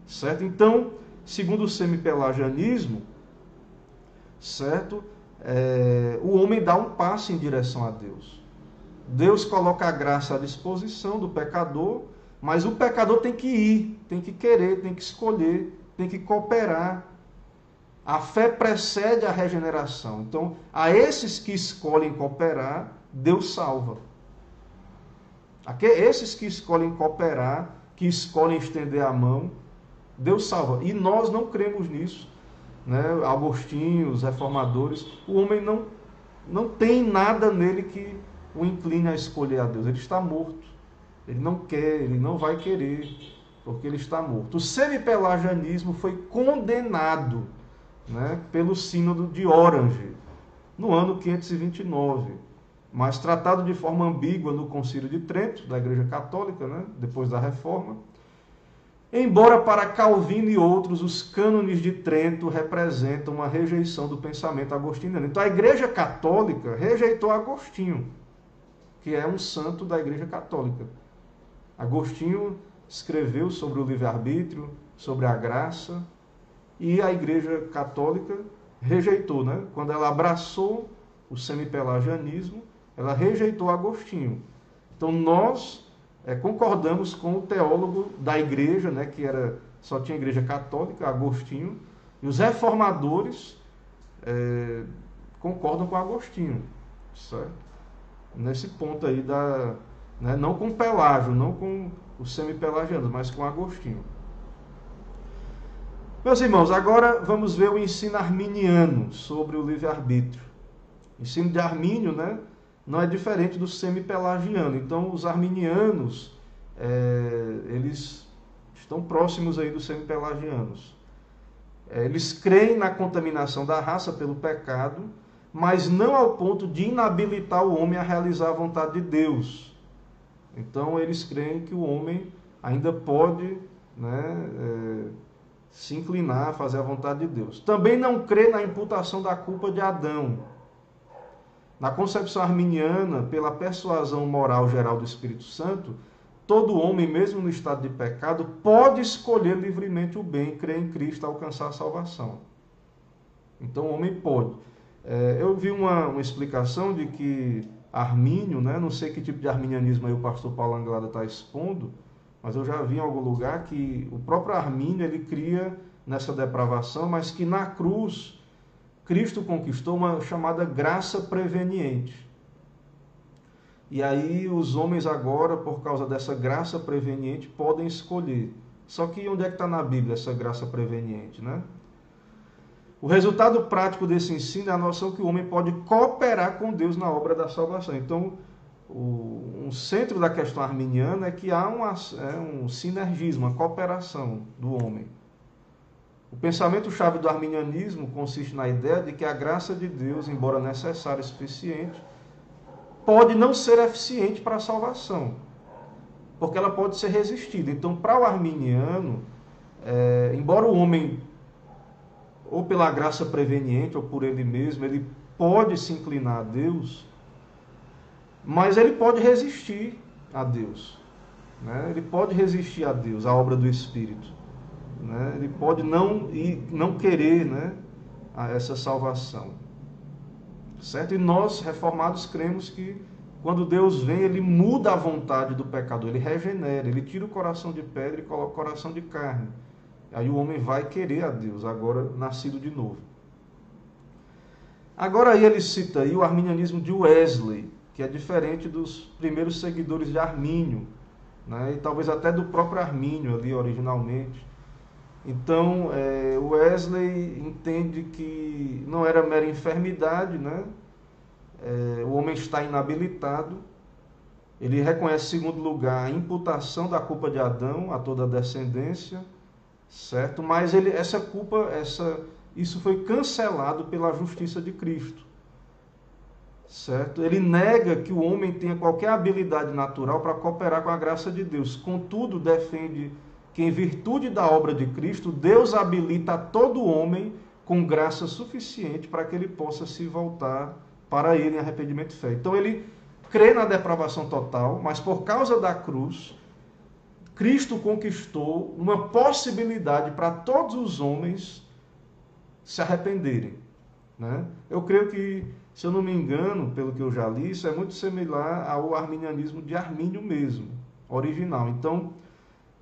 Certo? Então, segundo o semipelagianismo, certo? O homem dá um passo em direção a Deus. Deus coloca a graça à disposição do pecador, mas o pecador tem que ir, tem que querer, tem que escolher, tem que cooperar. A fé precede a regeneração. Então, a esses que escolhem cooperar, Deus salva. Esses que escolhem cooperar, que escolhem estender a mão, Deus salva. E nós não cremos nisso. Né? Agostinho, os reformadores, o homem não tem nada nele que o incline a escolher a Deus. Ele está morto. Ele não quer, ele não vai querer, porque ele está morto. O semipelagianismo foi condenado, né, pelo Sínodo de Orange, no ano 529, mas tratado de forma ambígua no Concílio de Trento, da Igreja Católica, né, depois da Reforma. Embora para Calvino e outros, os cânones de Trento representam uma rejeição do pensamento agostiniano. Então a Igreja Católica rejeitou Agostinho, que é um santo da Igreja Católica. Agostinho escreveu sobre o livre-arbítrio, sobre a graça, e a Igreja Católica rejeitou, né? Quando ela abraçou o semipelagianismo, ela rejeitou Agostinho. Então nós concordamos com o teólogo da Igreja, né? Que só tinha Igreja Católica, Agostinho, e os reformadores concordam com Agostinho, certo? Nesse ponto aí né? Não com Pelágio, não com os semipelagianos, mas com Agostinho. Meus irmãos, agora vamos ver o ensino arminiano sobre o livre-arbítrio. O ensino de Armínio, né, não é diferente do semipelagiano. Então, os arminianos, eles estão próximos aí dos semipelagianos. Eles creem na contaminação da raça pelo pecado, mas não ao ponto de inabilitar o homem a realizar a vontade de Deus. Então, eles creem que o homem ainda pode, né, se inclinar a fazer a vontade de Deus. Também não crê na imputação da culpa de Adão. Na concepção arminiana, pela persuasão moral geral do Espírito Santo, todo homem, mesmo no estado de pecado, pode escolher livremente o bem, crer em Cristo, alcançar a salvação. Então o homem pode. Eu vi uma explicação de que Armínio, né, não sei que tipo de arminianismo aí o pastor Paulo Anglada está expondo, mas eu já vi em algum lugar que o próprio Armínio, ele cria nessa depravação, mas que na cruz Cristo conquistou uma chamada graça preveniente. E aí os homens agora, por causa dessa graça preveniente, podem escolher. Só que onde é que está na Bíblia essa graça preveniente, né? O resultado prático desse ensino é a noção que o homem pode cooperar com Deus na obra da salvação. Então, um centro da questão arminiana é que há um sinergismo, uma cooperação do homem. O pensamento-chave do arminianismo consiste na ideia de que a graça de Deus, embora necessária e suficiente, pode não ser eficiente para a salvação, porque ela pode ser resistida. Então, para o arminiano, embora o homem, ou pela graça preveniente, ou por ele mesmo, ele pode se inclinar a Deus, mas ele pode resistir a Deus, né? Ele pode resistir a Deus, a obra do Espírito, né? Ele pode não querer, né, a essa salvação, certo? E nós, reformados, cremos que quando Deus vem, ele muda a vontade do pecador, ele regenera, ele tira o coração de pedra e coloca o coração de carne. Aí o homem vai querer a Deus, agora nascido de novo. Agora aí ele cita aí o arminianismo de Wesley, que é diferente dos primeiros seguidores de Armínio, né? E talvez até do próprio Armínio ali originalmente. Então, Wesley entende que não era mera enfermidade, né? O homem está inabilitado. Ele reconhece, em segundo lugar, a imputação da culpa de Adão a toda a descendência, certo? Mas isso foi cancelado pela justiça de Cristo, certo? Ele nega que o homem tenha qualquer habilidade natural para cooperar com a graça de Deus. Contudo, defende que em virtude da obra de Cristo, Deus habilita a todo homem com graça suficiente para que ele possa se voltar para ele em arrependimento e fé. Então ele crê na depravação total, mas por causa da cruz, Cristo conquistou uma possibilidade para todos os homens se arrependerem, né? Eu creio que, se eu não me engano, pelo que eu já li, isso é muito similar ao arminianismo de Armínio mesmo, original. Então,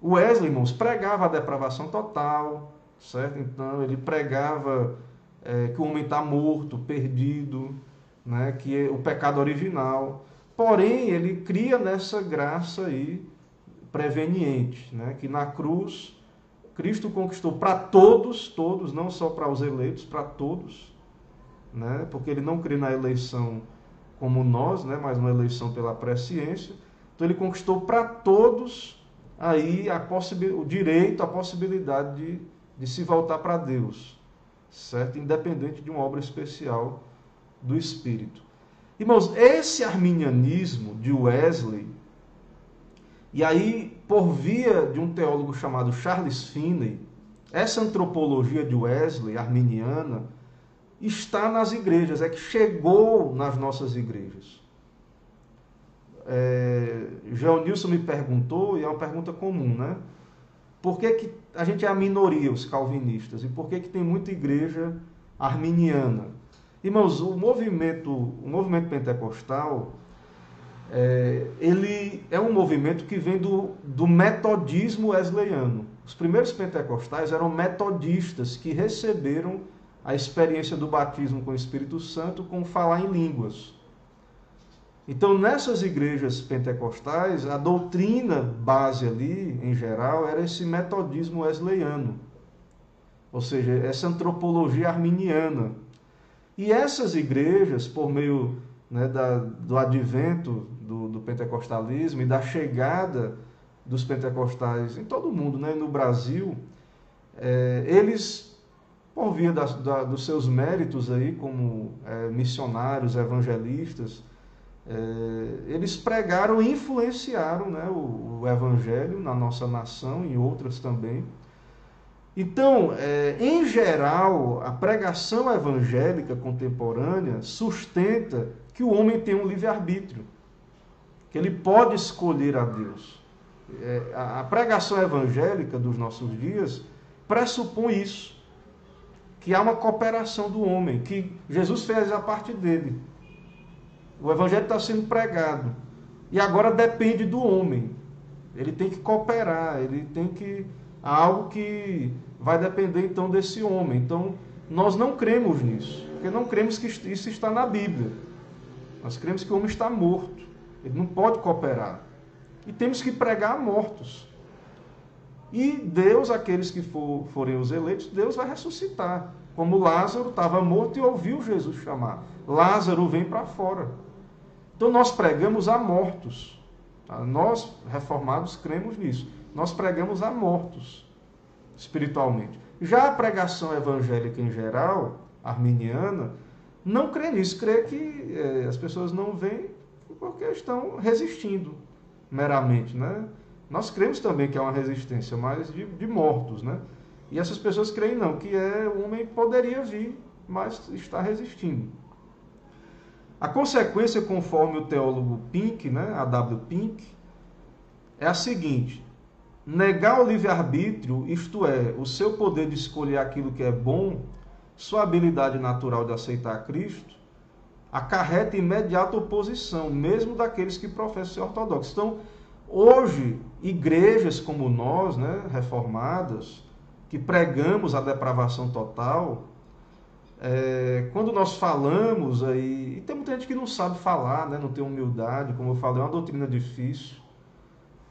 o Wesley, irmãos, pregava a depravação total, certo? Então, ele pregava que o homem está morto, perdido, né? Que é o pecado original. Porém, ele cria nessa graça aí preveniente, né? Que na cruz, Cristo conquistou para todos, não só para os eleitos, para todos, né? Porque ele não crê na eleição como nós, né? Mas uma eleição pela presciência. Então ele conquistou para todos aí o direito, a possibilidade de se voltar para Deus, certo? Independente de uma obra especial do Espírito. Irmãos, esse arminianismo de Wesley, e aí por via de um teólogo chamado Charles Finney, essa antropologia de Wesley, arminiana, está nas igrejas, é que chegou nas nossas igrejas. João Nilson me perguntou, e é uma pergunta comum, né? Por que a gente é a minoria, os calvinistas? E por que tem muita igreja arminiana? Irmãos, o movimento pentecostal, ele é um movimento que vem do metodismo wesleyano. Os primeiros pentecostais eram metodistas que receberam a experiência do batismo com o Espírito Santo com falar em línguas. Então, nessas igrejas pentecostais, a doutrina base ali, em geral, era esse metodismo wesleyano. Ou seja, essa antropologia arminiana. E essas igrejas, por meio, né, do advento do pentecostalismo e da chegada dos pentecostais em todo o mundo, né, no Brasil, eles, por via dos seus méritos aí como missionários, evangelistas, eles pregaram e influenciaram, né, o evangelho na nossa nação e em outras também. Então, em geral, a pregação evangélica contemporânea sustenta que o homem tem um livre-arbítrio, que ele pode escolher a Deus. A pregação evangélica dos nossos dias pressupõe isso, que há uma cooperação do homem, que Jesus fez a parte dele. O evangelho está sendo pregado, e agora depende do homem. Ele tem que cooperar, ele tem que... algo que vai depender então desse homem. Então, nós não cremos nisso, porque não cremos que isso está na Bíblia. Nós cremos que o homem está morto, ele não pode cooperar. E temos que pregar a mortos. E Deus, aqueles que forem os eleitos, Deus vai ressuscitar. Como Lázaro estava morto e ouviu Jesus chamar. Lázaro, vem para fora. Então nós pregamos a mortos. Nós, reformados, cremos nisso. Nós pregamos a mortos, espiritualmente. Já a pregação evangélica em geral, arminiana, não crê nisso. Crê que as pessoas não vêm porque estão resistindo, meramente, né? Nós cremos também que é uma resistência, mas de mortos, né? E essas pessoas creem não, que o homem poderia vir, mas está resistindo. A consequência, conforme o teólogo Pink, né, A.W. Pink, é a seguinte: negar o livre-arbítrio, isto é, o seu poder de escolher aquilo que é bom, sua habilidade natural de aceitar Cristo, acarreta imediata oposição, mesmo daqueles que professam ser ortodoxos. Então, hoje, igrejas como nós, né, reformadas, que pregamos a depravação total, quando nós falamos aí, e tem muita gente que não sabe falar, né, não tem humildade, como eu falei, é uma doutrina difícil.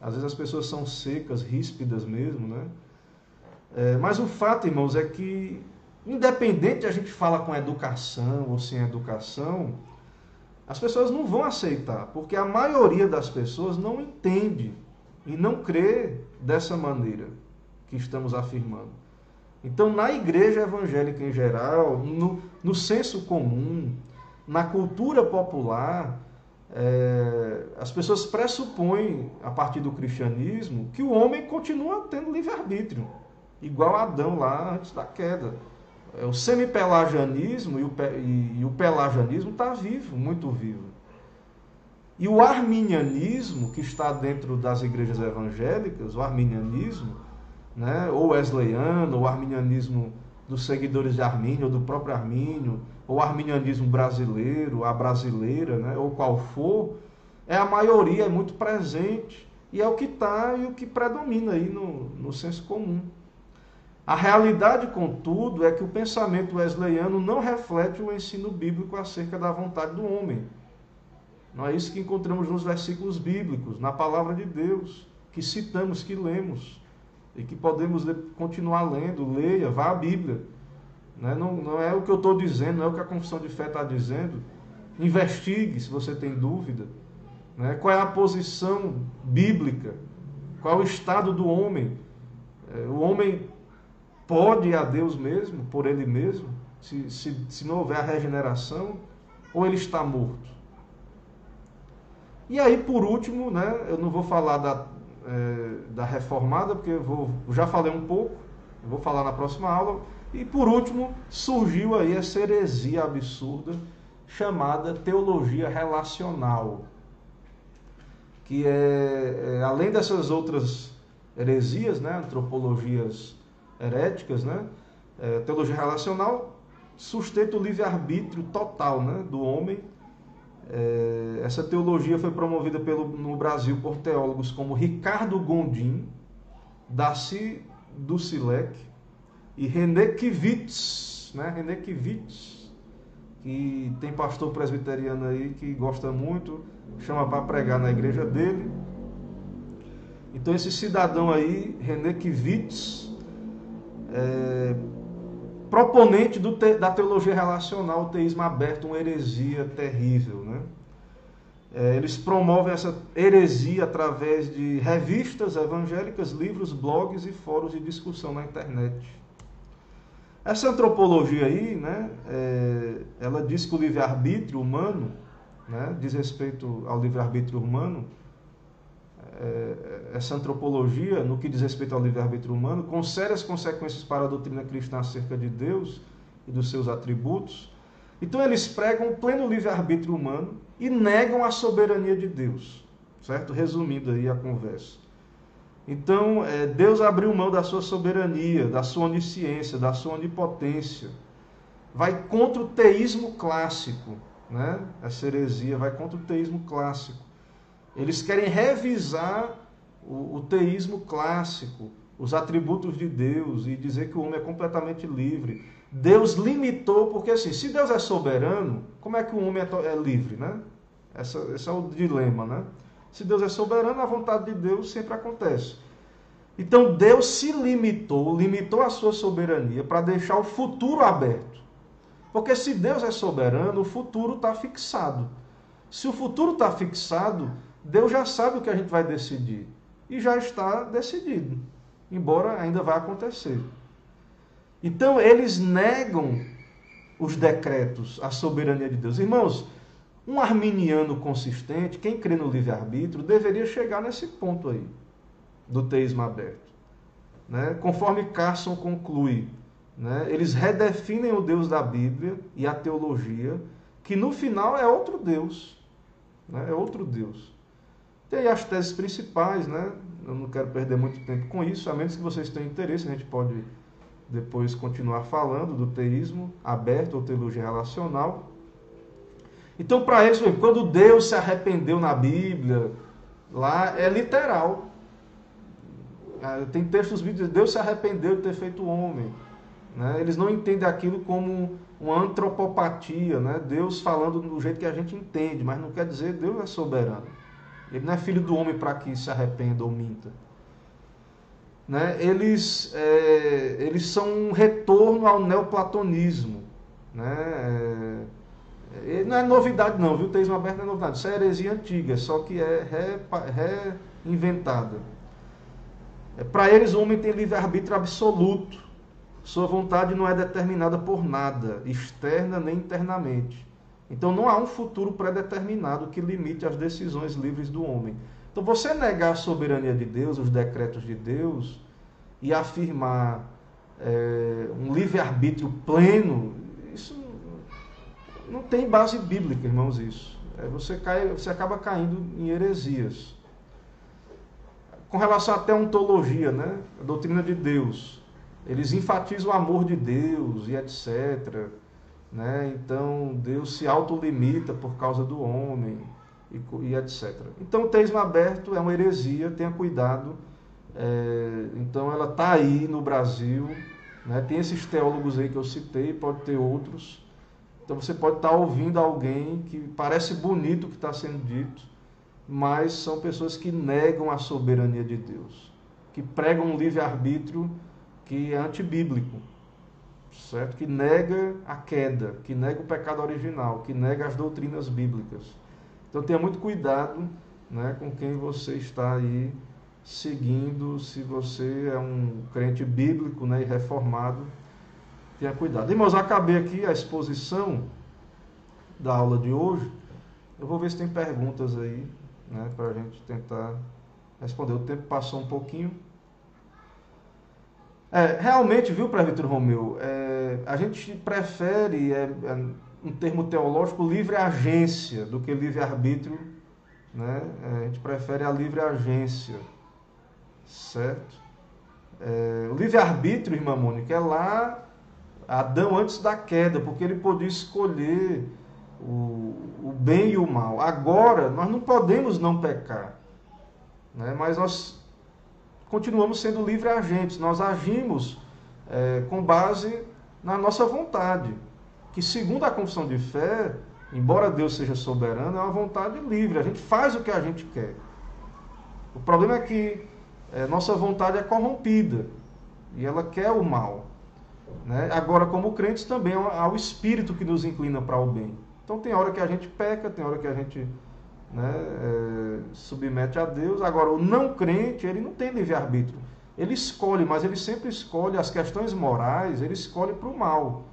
Às vezes as pessoas são secas, ríspidas mesmo, né? Mas o fato, irmãos, é que, independente de a gente falar com educação ou sem educação, as pessoas não vão aceitar, porque a maioria das pessoas não entende e não crê dessa maneira que estamos afirmando. Então, na igreja evangélica em geral, no senso comum, na cultura popular, as pessoas pressupõem, a partir do cristianismo, que o homem continua tendo livre-arbítrio, igual a Adão lá antes da queda. O semipelagianismo e o pelagianismo está vivo, muito vivo. E o arminianismo, que está dentro das igrejas evangélicas, o arminianismo, né, ou wesleyano, ou arminianismo dos seguidores de Armínio, ou do próprio Armínio, ou arminianismo brasileiro, a brasileira, né, ou qual for, a maioria, é muito presente, e é o que está e o que predomina aí no senso comum. A realidade, contudo, é que o pensamento wesleyano não reflete o ensino bíblico acerca da vontade do homem. Não é isso que encontramos nos versículos bíblicos, na palavra de Deus, que citamos, que lemos, e que podemos continuar lendo. Leia, vá à Bíblia. Não é o que eu estou dizendo, não é o que a confissão de fé está dizendo. Investigue, se você tem dúvida. Qual é a posição bíblica? Qual é o estado do homem? O homem pode ir a Deus mesmo, por ele mesmo, se não houver a regeneração, ou ele está morto? E aí, por último, eu não vou falar da reformada, porque eu já falei um pouco, eu vou falar na próxima aula. E por último, surgiu aí essa heresia absurda chamada teologia relacional, que além dessas outras heresias, antropologias heréticas, teologia relacional sustenta o livre-arbítrio total, do homem. Essa teologia foi promovida no Brasil por teólogos como Ricardo Gondim, Darcy Ducilec e René Kivitz, René Kivitz, que tem pastor presbiteriano aí que gosta muito, chama para pregar na igreja dele. Então esse cidadão aí, René Kivitz, proponente da teologia relacional, o teísmo aberto, uma heresia terrível. Eles promovem essa heresia através de revistas evangélicas, livros, blogs e fóruns de discussão na internet. Essa antropologia aí, ela diz que o livre-arbítrio humano, diz respeito ao livre-arbítrio humano, essa antropologia, no que diz respeito ao livre-arbítrio humano, com sérias consequências para a doutrina cristã acerca de Deus e dos seus atributos. Então eles pregam o pleno livre-arbítrio humano e negam a soberania de Deus, certo? Resumindo aí a conversa. Então, Deus abriu mão da sua soberania, da sua onisciência, da sua onipotência. Vai contra o teísmo clássico, Essa heresia vai contra o teísmo clássico. Eles querem revisar o teísmo clássico, os atributos de Deus, e dizer que o homem é completamente livre. Deus limitou, porque assim, se Deus é soberano, como é que o homem é livre, Esse é o dilema, Se Deus é soberano, a vontade de Deus sempre acontece. Então Deus se limitou a sua soberania para deixar o futuro aberto. Porque se Deus é soberano, o futuro está fixado. Se o futuro está fixado, Deus já sabe o que a gente vai decidir. E já está decidido, embora ainda vá acontecer. Então eles negam os decretos, a soberania de Deus. Irmãos, um arminiano consistente, quem crê no livre-arbítrio, deveria chegar nesse ponto aí, do teísmo aberto. Conforme Carson conclui, eles redefinem o Deus da Bíblia e a teologia, que no final é outro Deus. É outro Deus. Tem aí as teses principais, Eu não quero perder muito tempo com isso, a menos que vocês tenham interesse, a gente pode depois continuar falando do teísmo aberto ou teologia relacional. Então, para eles, quando Deus se arrependeu na Bíblia, lá é literal. Tem textos bíblicos, Deus se arrependeu de ter feito o homem. Eles não entendem aquilo como uma antropopatia, Deus falando do jeito que a gente entende, mas não quer dizer que Deus é soberano. Ele não é filho do homem para que se arrependa ou minta. Eles são um retorno ao neoplatonismo. Não é novidade não, viu? O teísmo aberto não é novidade. Isso é heresia antiga, só que é reinventada. Para eles o homem tem livre-arbítrio absoluto. Sua vontade não é determinada por nada, externa nem internamente. Então não há um futuro pré-determinado que limite as decisões livres do homem. Então você negar a soberania de Deus, os decretos de Deus, e afirmar um livre-arbítrio pleno, isso não tem base bíblica, irmãos, isso. Você acaba caindo em heresias. Com relação até à ontologia, né? A doutrina de Deus, eles enfatizam o amor de Deus e etc., né? Então Deus se autolimita por causa do homem e etc. Então o teísmo aberto é uma heresia, tenha cuidado. Então ela está aí no Brasil, né? Tem esses teólogos aí que eu citei, pode ter outros. Então você pode estar ouvindo alguém que parece bonito o que está sendo dito, mas são pessoas que negam a soberania de Deus, que pregam um livre-arbítrio que é antibíblico, certo? Que nega a queda, que nega o pecado original, que nega as doutrinas bíblicas. Então tenha muito cuidado, né, com quem você está aí seguindo. Se você é um crente bíblico, né, e reformado, tenha cuidado. Irmãos, eu acabei aqui a exposição da aula de hoje. Eu vou ver se tem perguntas aí, né, para a gente tentar responder. O tempo passou um pouquinho. Realmente, viu, presbítero Romeu, a gente prefere, um termo teológico, livre agência do que livre-arbítrio, né? A gente prefere a livre agência, certo? O livre-arbítrio, irmã Mônica, é lá Adão antes da queda, porque ele podia escolher o bem e o mal. Agora, nós não podemos não pecar, né? Mas nós continuamos sendo livre agentes, nós agimos com base na nossa vontade, que segundo a confissão de fé, embora Deus seja soberano, é uma vontade livre, a gente faz o que a gente quer. O problema é que nossa vontade é corrompida, e ela quer o mal, né? Agora, como crentes, também há o Espírito que nos inclina para o bem. Então tem hora que a gente peca, tem hora que a gente, né, submete a Deus. Agora, o não crente, ele não tem livre-arbítrio. Ele escolhe, mas ele sempre escolhe as questões morais, ele escolhe para o mal.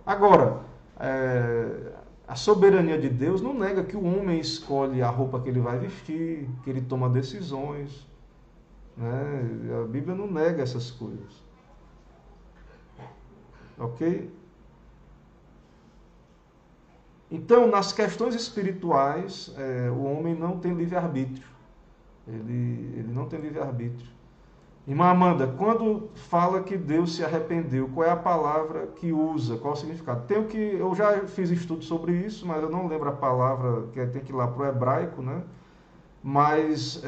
Agora, a soberania de Deus não nega que o homem escolhe a roupa que ele vai vestir, que ele toma decisões, né? A Bíblia não nega essas coisas. Ok? Então, nas questões espirituais, o homem não tem livre-arbítrio. Ele não tem livre-arbítrio. Irmã Amanda, quando fala que Deus se arrependeu, qual é a palavra que usa? Qual o significado? Eu já fiz estudo sobre isso, mas eu não lembro a palavra, que tem que ir lá para o hebraico, né? Mas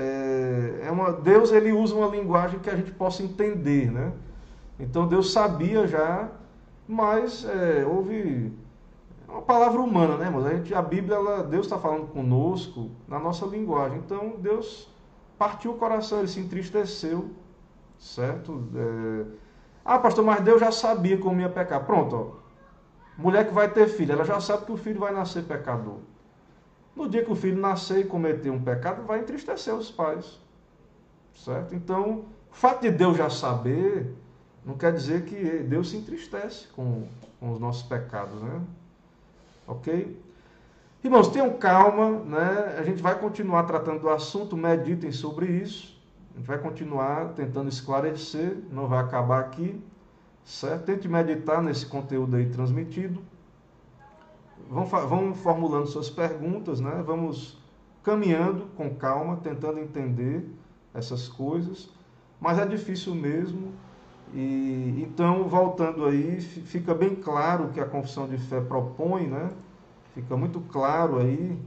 Deus, ele usa uma linguagem que a gente possa entender, né? Então Deus sabia já, mas houve uma palavra humana, né, irmãos? A Bíblia, Deus está falando conosco na nossa linguagem. Então Deus partiu o coração, ele se entristeceu, certo? Pastor, mas Deus já sabia como ia pecar. Pronto, ó. Mulher que vai ter filho, ela já sabe que o filho vai nascer pecador. No dia que o filho nascer e cometer um pecado, vai entristecer os pais, certo? Então, o fato de Deus já saber não quer dizer que Deus se entristece com os nossos pecados, né? Ok? Irmãos, tenham calma, né? A gente vai continuar tratando do assunto, meditem sobre isso. A gente vai continuar tentando esclarecer, não vai acabar aqui, certo? Tente meditar nesse conteúdo aí transmitido. Vão formulando suas perguntas, né? Vamos caminhando com calma, tentando entender essas coisas, mas é difícil mesmo. E então, voltando aí, fica bem claro o que a confissão de fé propõe, né? Fica muito claro aí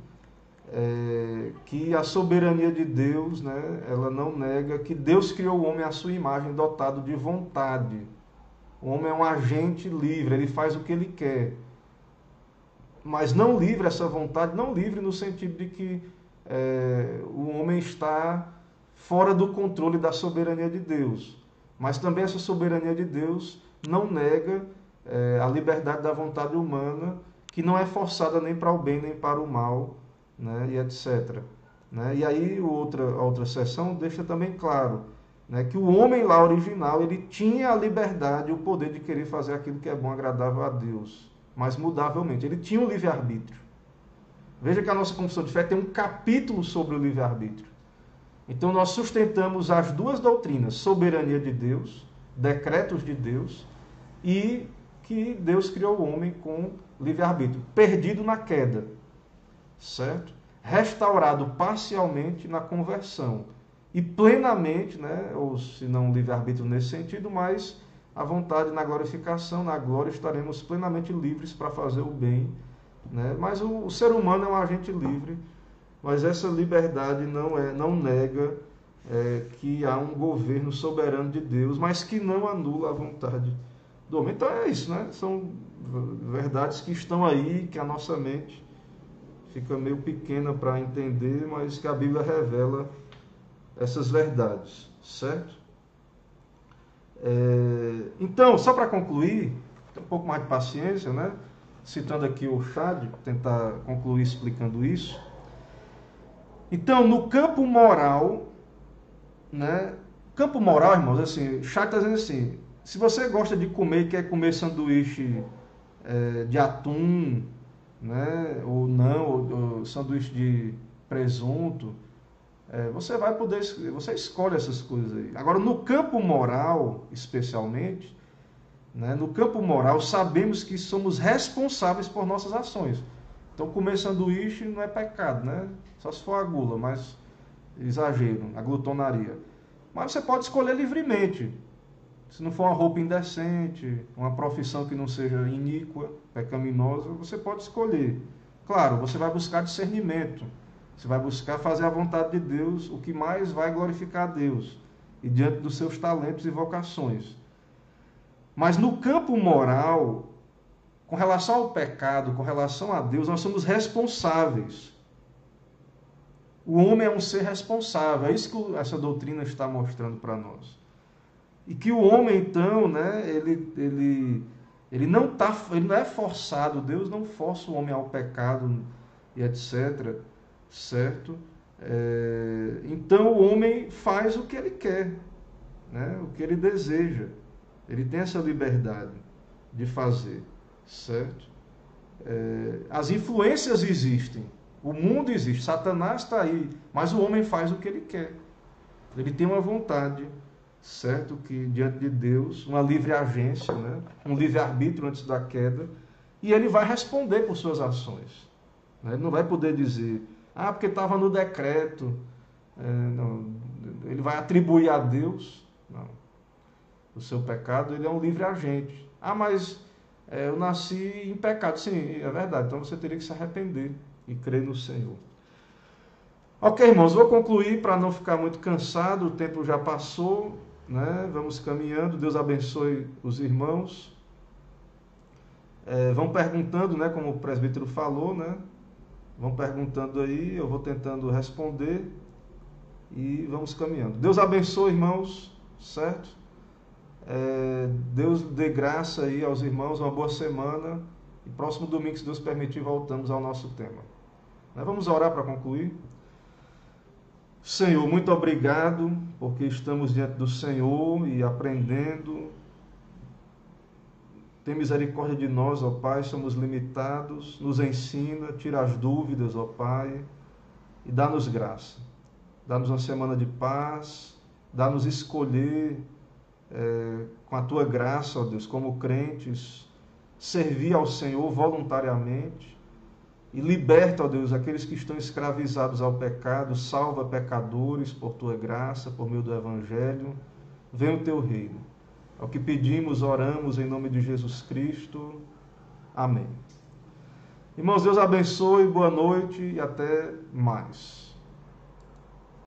que a soberania de Deus, né, ela não nega que Deus criou o homem à sua imagem, dotado de vontade. O homem é um agente livre, ele faz o que ele quer. Mas não livre essa vontade, não livre no sentido de que o homem está fora do controle da soberania de Deus. Mas também essa soberania de Deus não nega a liberdade da vontade humana, que não é forçada nem para o bem nem para o mal, né, e etc. Né? E aí a outra seção deixa também claro, né, que o homem lá original, ele tinha a liberdade e o poder de querer fazer aquilo que é bom, agradável a Deus, mas mudavelmente. Ele tinha um livre-arbítrio. Veja que a nossa confissão de fé tem um capítulo sobre o livre-arbítrio. Então nós sustentamos as duas doutrinas, soberania de Deus, decretos de Deus, e que Deus criou o homem com livre-arbítrio, perdido na queda, certo? Restaurado parcialmente na conversão e plenamente, né, ou se não livre-arbítrio nesse sentido, mas a vontade na glorificação, na glória estaremos plenamente livres para fazer o bem, né? Mas o ser humano é um agente livre, mas essa liberdade não nega que há um governo soberano de Deus, mas que não anula a vontade do homem. Então é isso, né? São verdades que estão aí, que a nossa mente fica meio pequena para entender, mas que a Bíblia revela essas verdades, certo? Então, só para concluir, um pouco mais de paciência, né? Citando aqui o Chad, tentar concluir explicando isso. Então, no campo moral, né? Campo moral, irmãos, assim, Chad está dizendo assim, se você gosta de comer e quer comer sanduíche de atum, né? Ou não, ou sanduíche de presunto, você vai poder, você escolhe essas coisas aí. Agora, no campo moral, especialmente, né, no campo moral, sabemos que somos responsáveis por nossas ações. Então, comer sanduíche não é pecado, né? Só se for a gula, mas exagero, a glutonaria. Mas você pode escolher livremente. Se não for uma roupa indecente, uma profissão que não seja iníqua, pecaminosa, você pode escolher. Claro, você vai buscar discernimento. Você vai buscar fazer a vontade de Deus, o que mais vai glorificar a Deus, e diante dos seus talentos e vocações. Mas no campo moral, com relação ao pecado, com relação a Deus, nós somos responsáveis. O homem é um ser responsável, é isso que essa doutrina está mostrando para nós. E que o homem, então, né, ele não é forçado, Deus não força o homem ao pecado e etc., certo? Então o homem faz o que ele quer, né? O que ele deseja. Ele tem essa liberdade de fazer, certo? As influências existem, o mundo existe, Satanás está aí, mas o homem faz o que ele quer. Ele tem uma vontade, certo? Que diante de Deus, uma livre agência, né? Um livre-arbítrio antes da queda, e ele vai responder por suas ações. Ele não vai poder dizer, porque estava no decreto. Não, ele vai atribuir a Deus, não, o seu pecado. Ele é um livre agente. Mas eu nasci em pecado. Sim, é verdade. Então você teria que se arrepender e crer no Senhor. Ok, irmãos, vou concluir para não ficar muito cansado. O tempo já passou, né? Vamos caminhando. Deus abençoe os irmãos. Vão perguntando, né? Como o presbítero falou, né? Vão perguntando aí, eu vou tentando responder e vamos caminhando. Deus abençoe, irmãos, certo? Deus dê graça aí aos irmãos, uma boa semana. E próximo domingo, se Deus permitir, voltamos ao nosso tema. Vamos orar para concluir? Senhor, muito obrigado, porque estamos diante do Senhor e aprendendo. Tem misericórdia de nós, ó Pai, somos limitados, nos ensina, tira as dúvidas, ó Pai, e dá-nos graça. Dá-nos uma semana de paz, dá-nos escolher com a Tua graça, ó Deus, como crentes, servir ao Senhor voluntariamente e liberta, ó Deus, aqueles que estão escravizados ao pecado, salva pecadores por Tua graça, por meio do Evangelho. Venha o Teu reino. É o que pedimos, oramos em nome de Jesus Cristo. Amém. Irmãos, Deus abençoe, boa noite e até mais.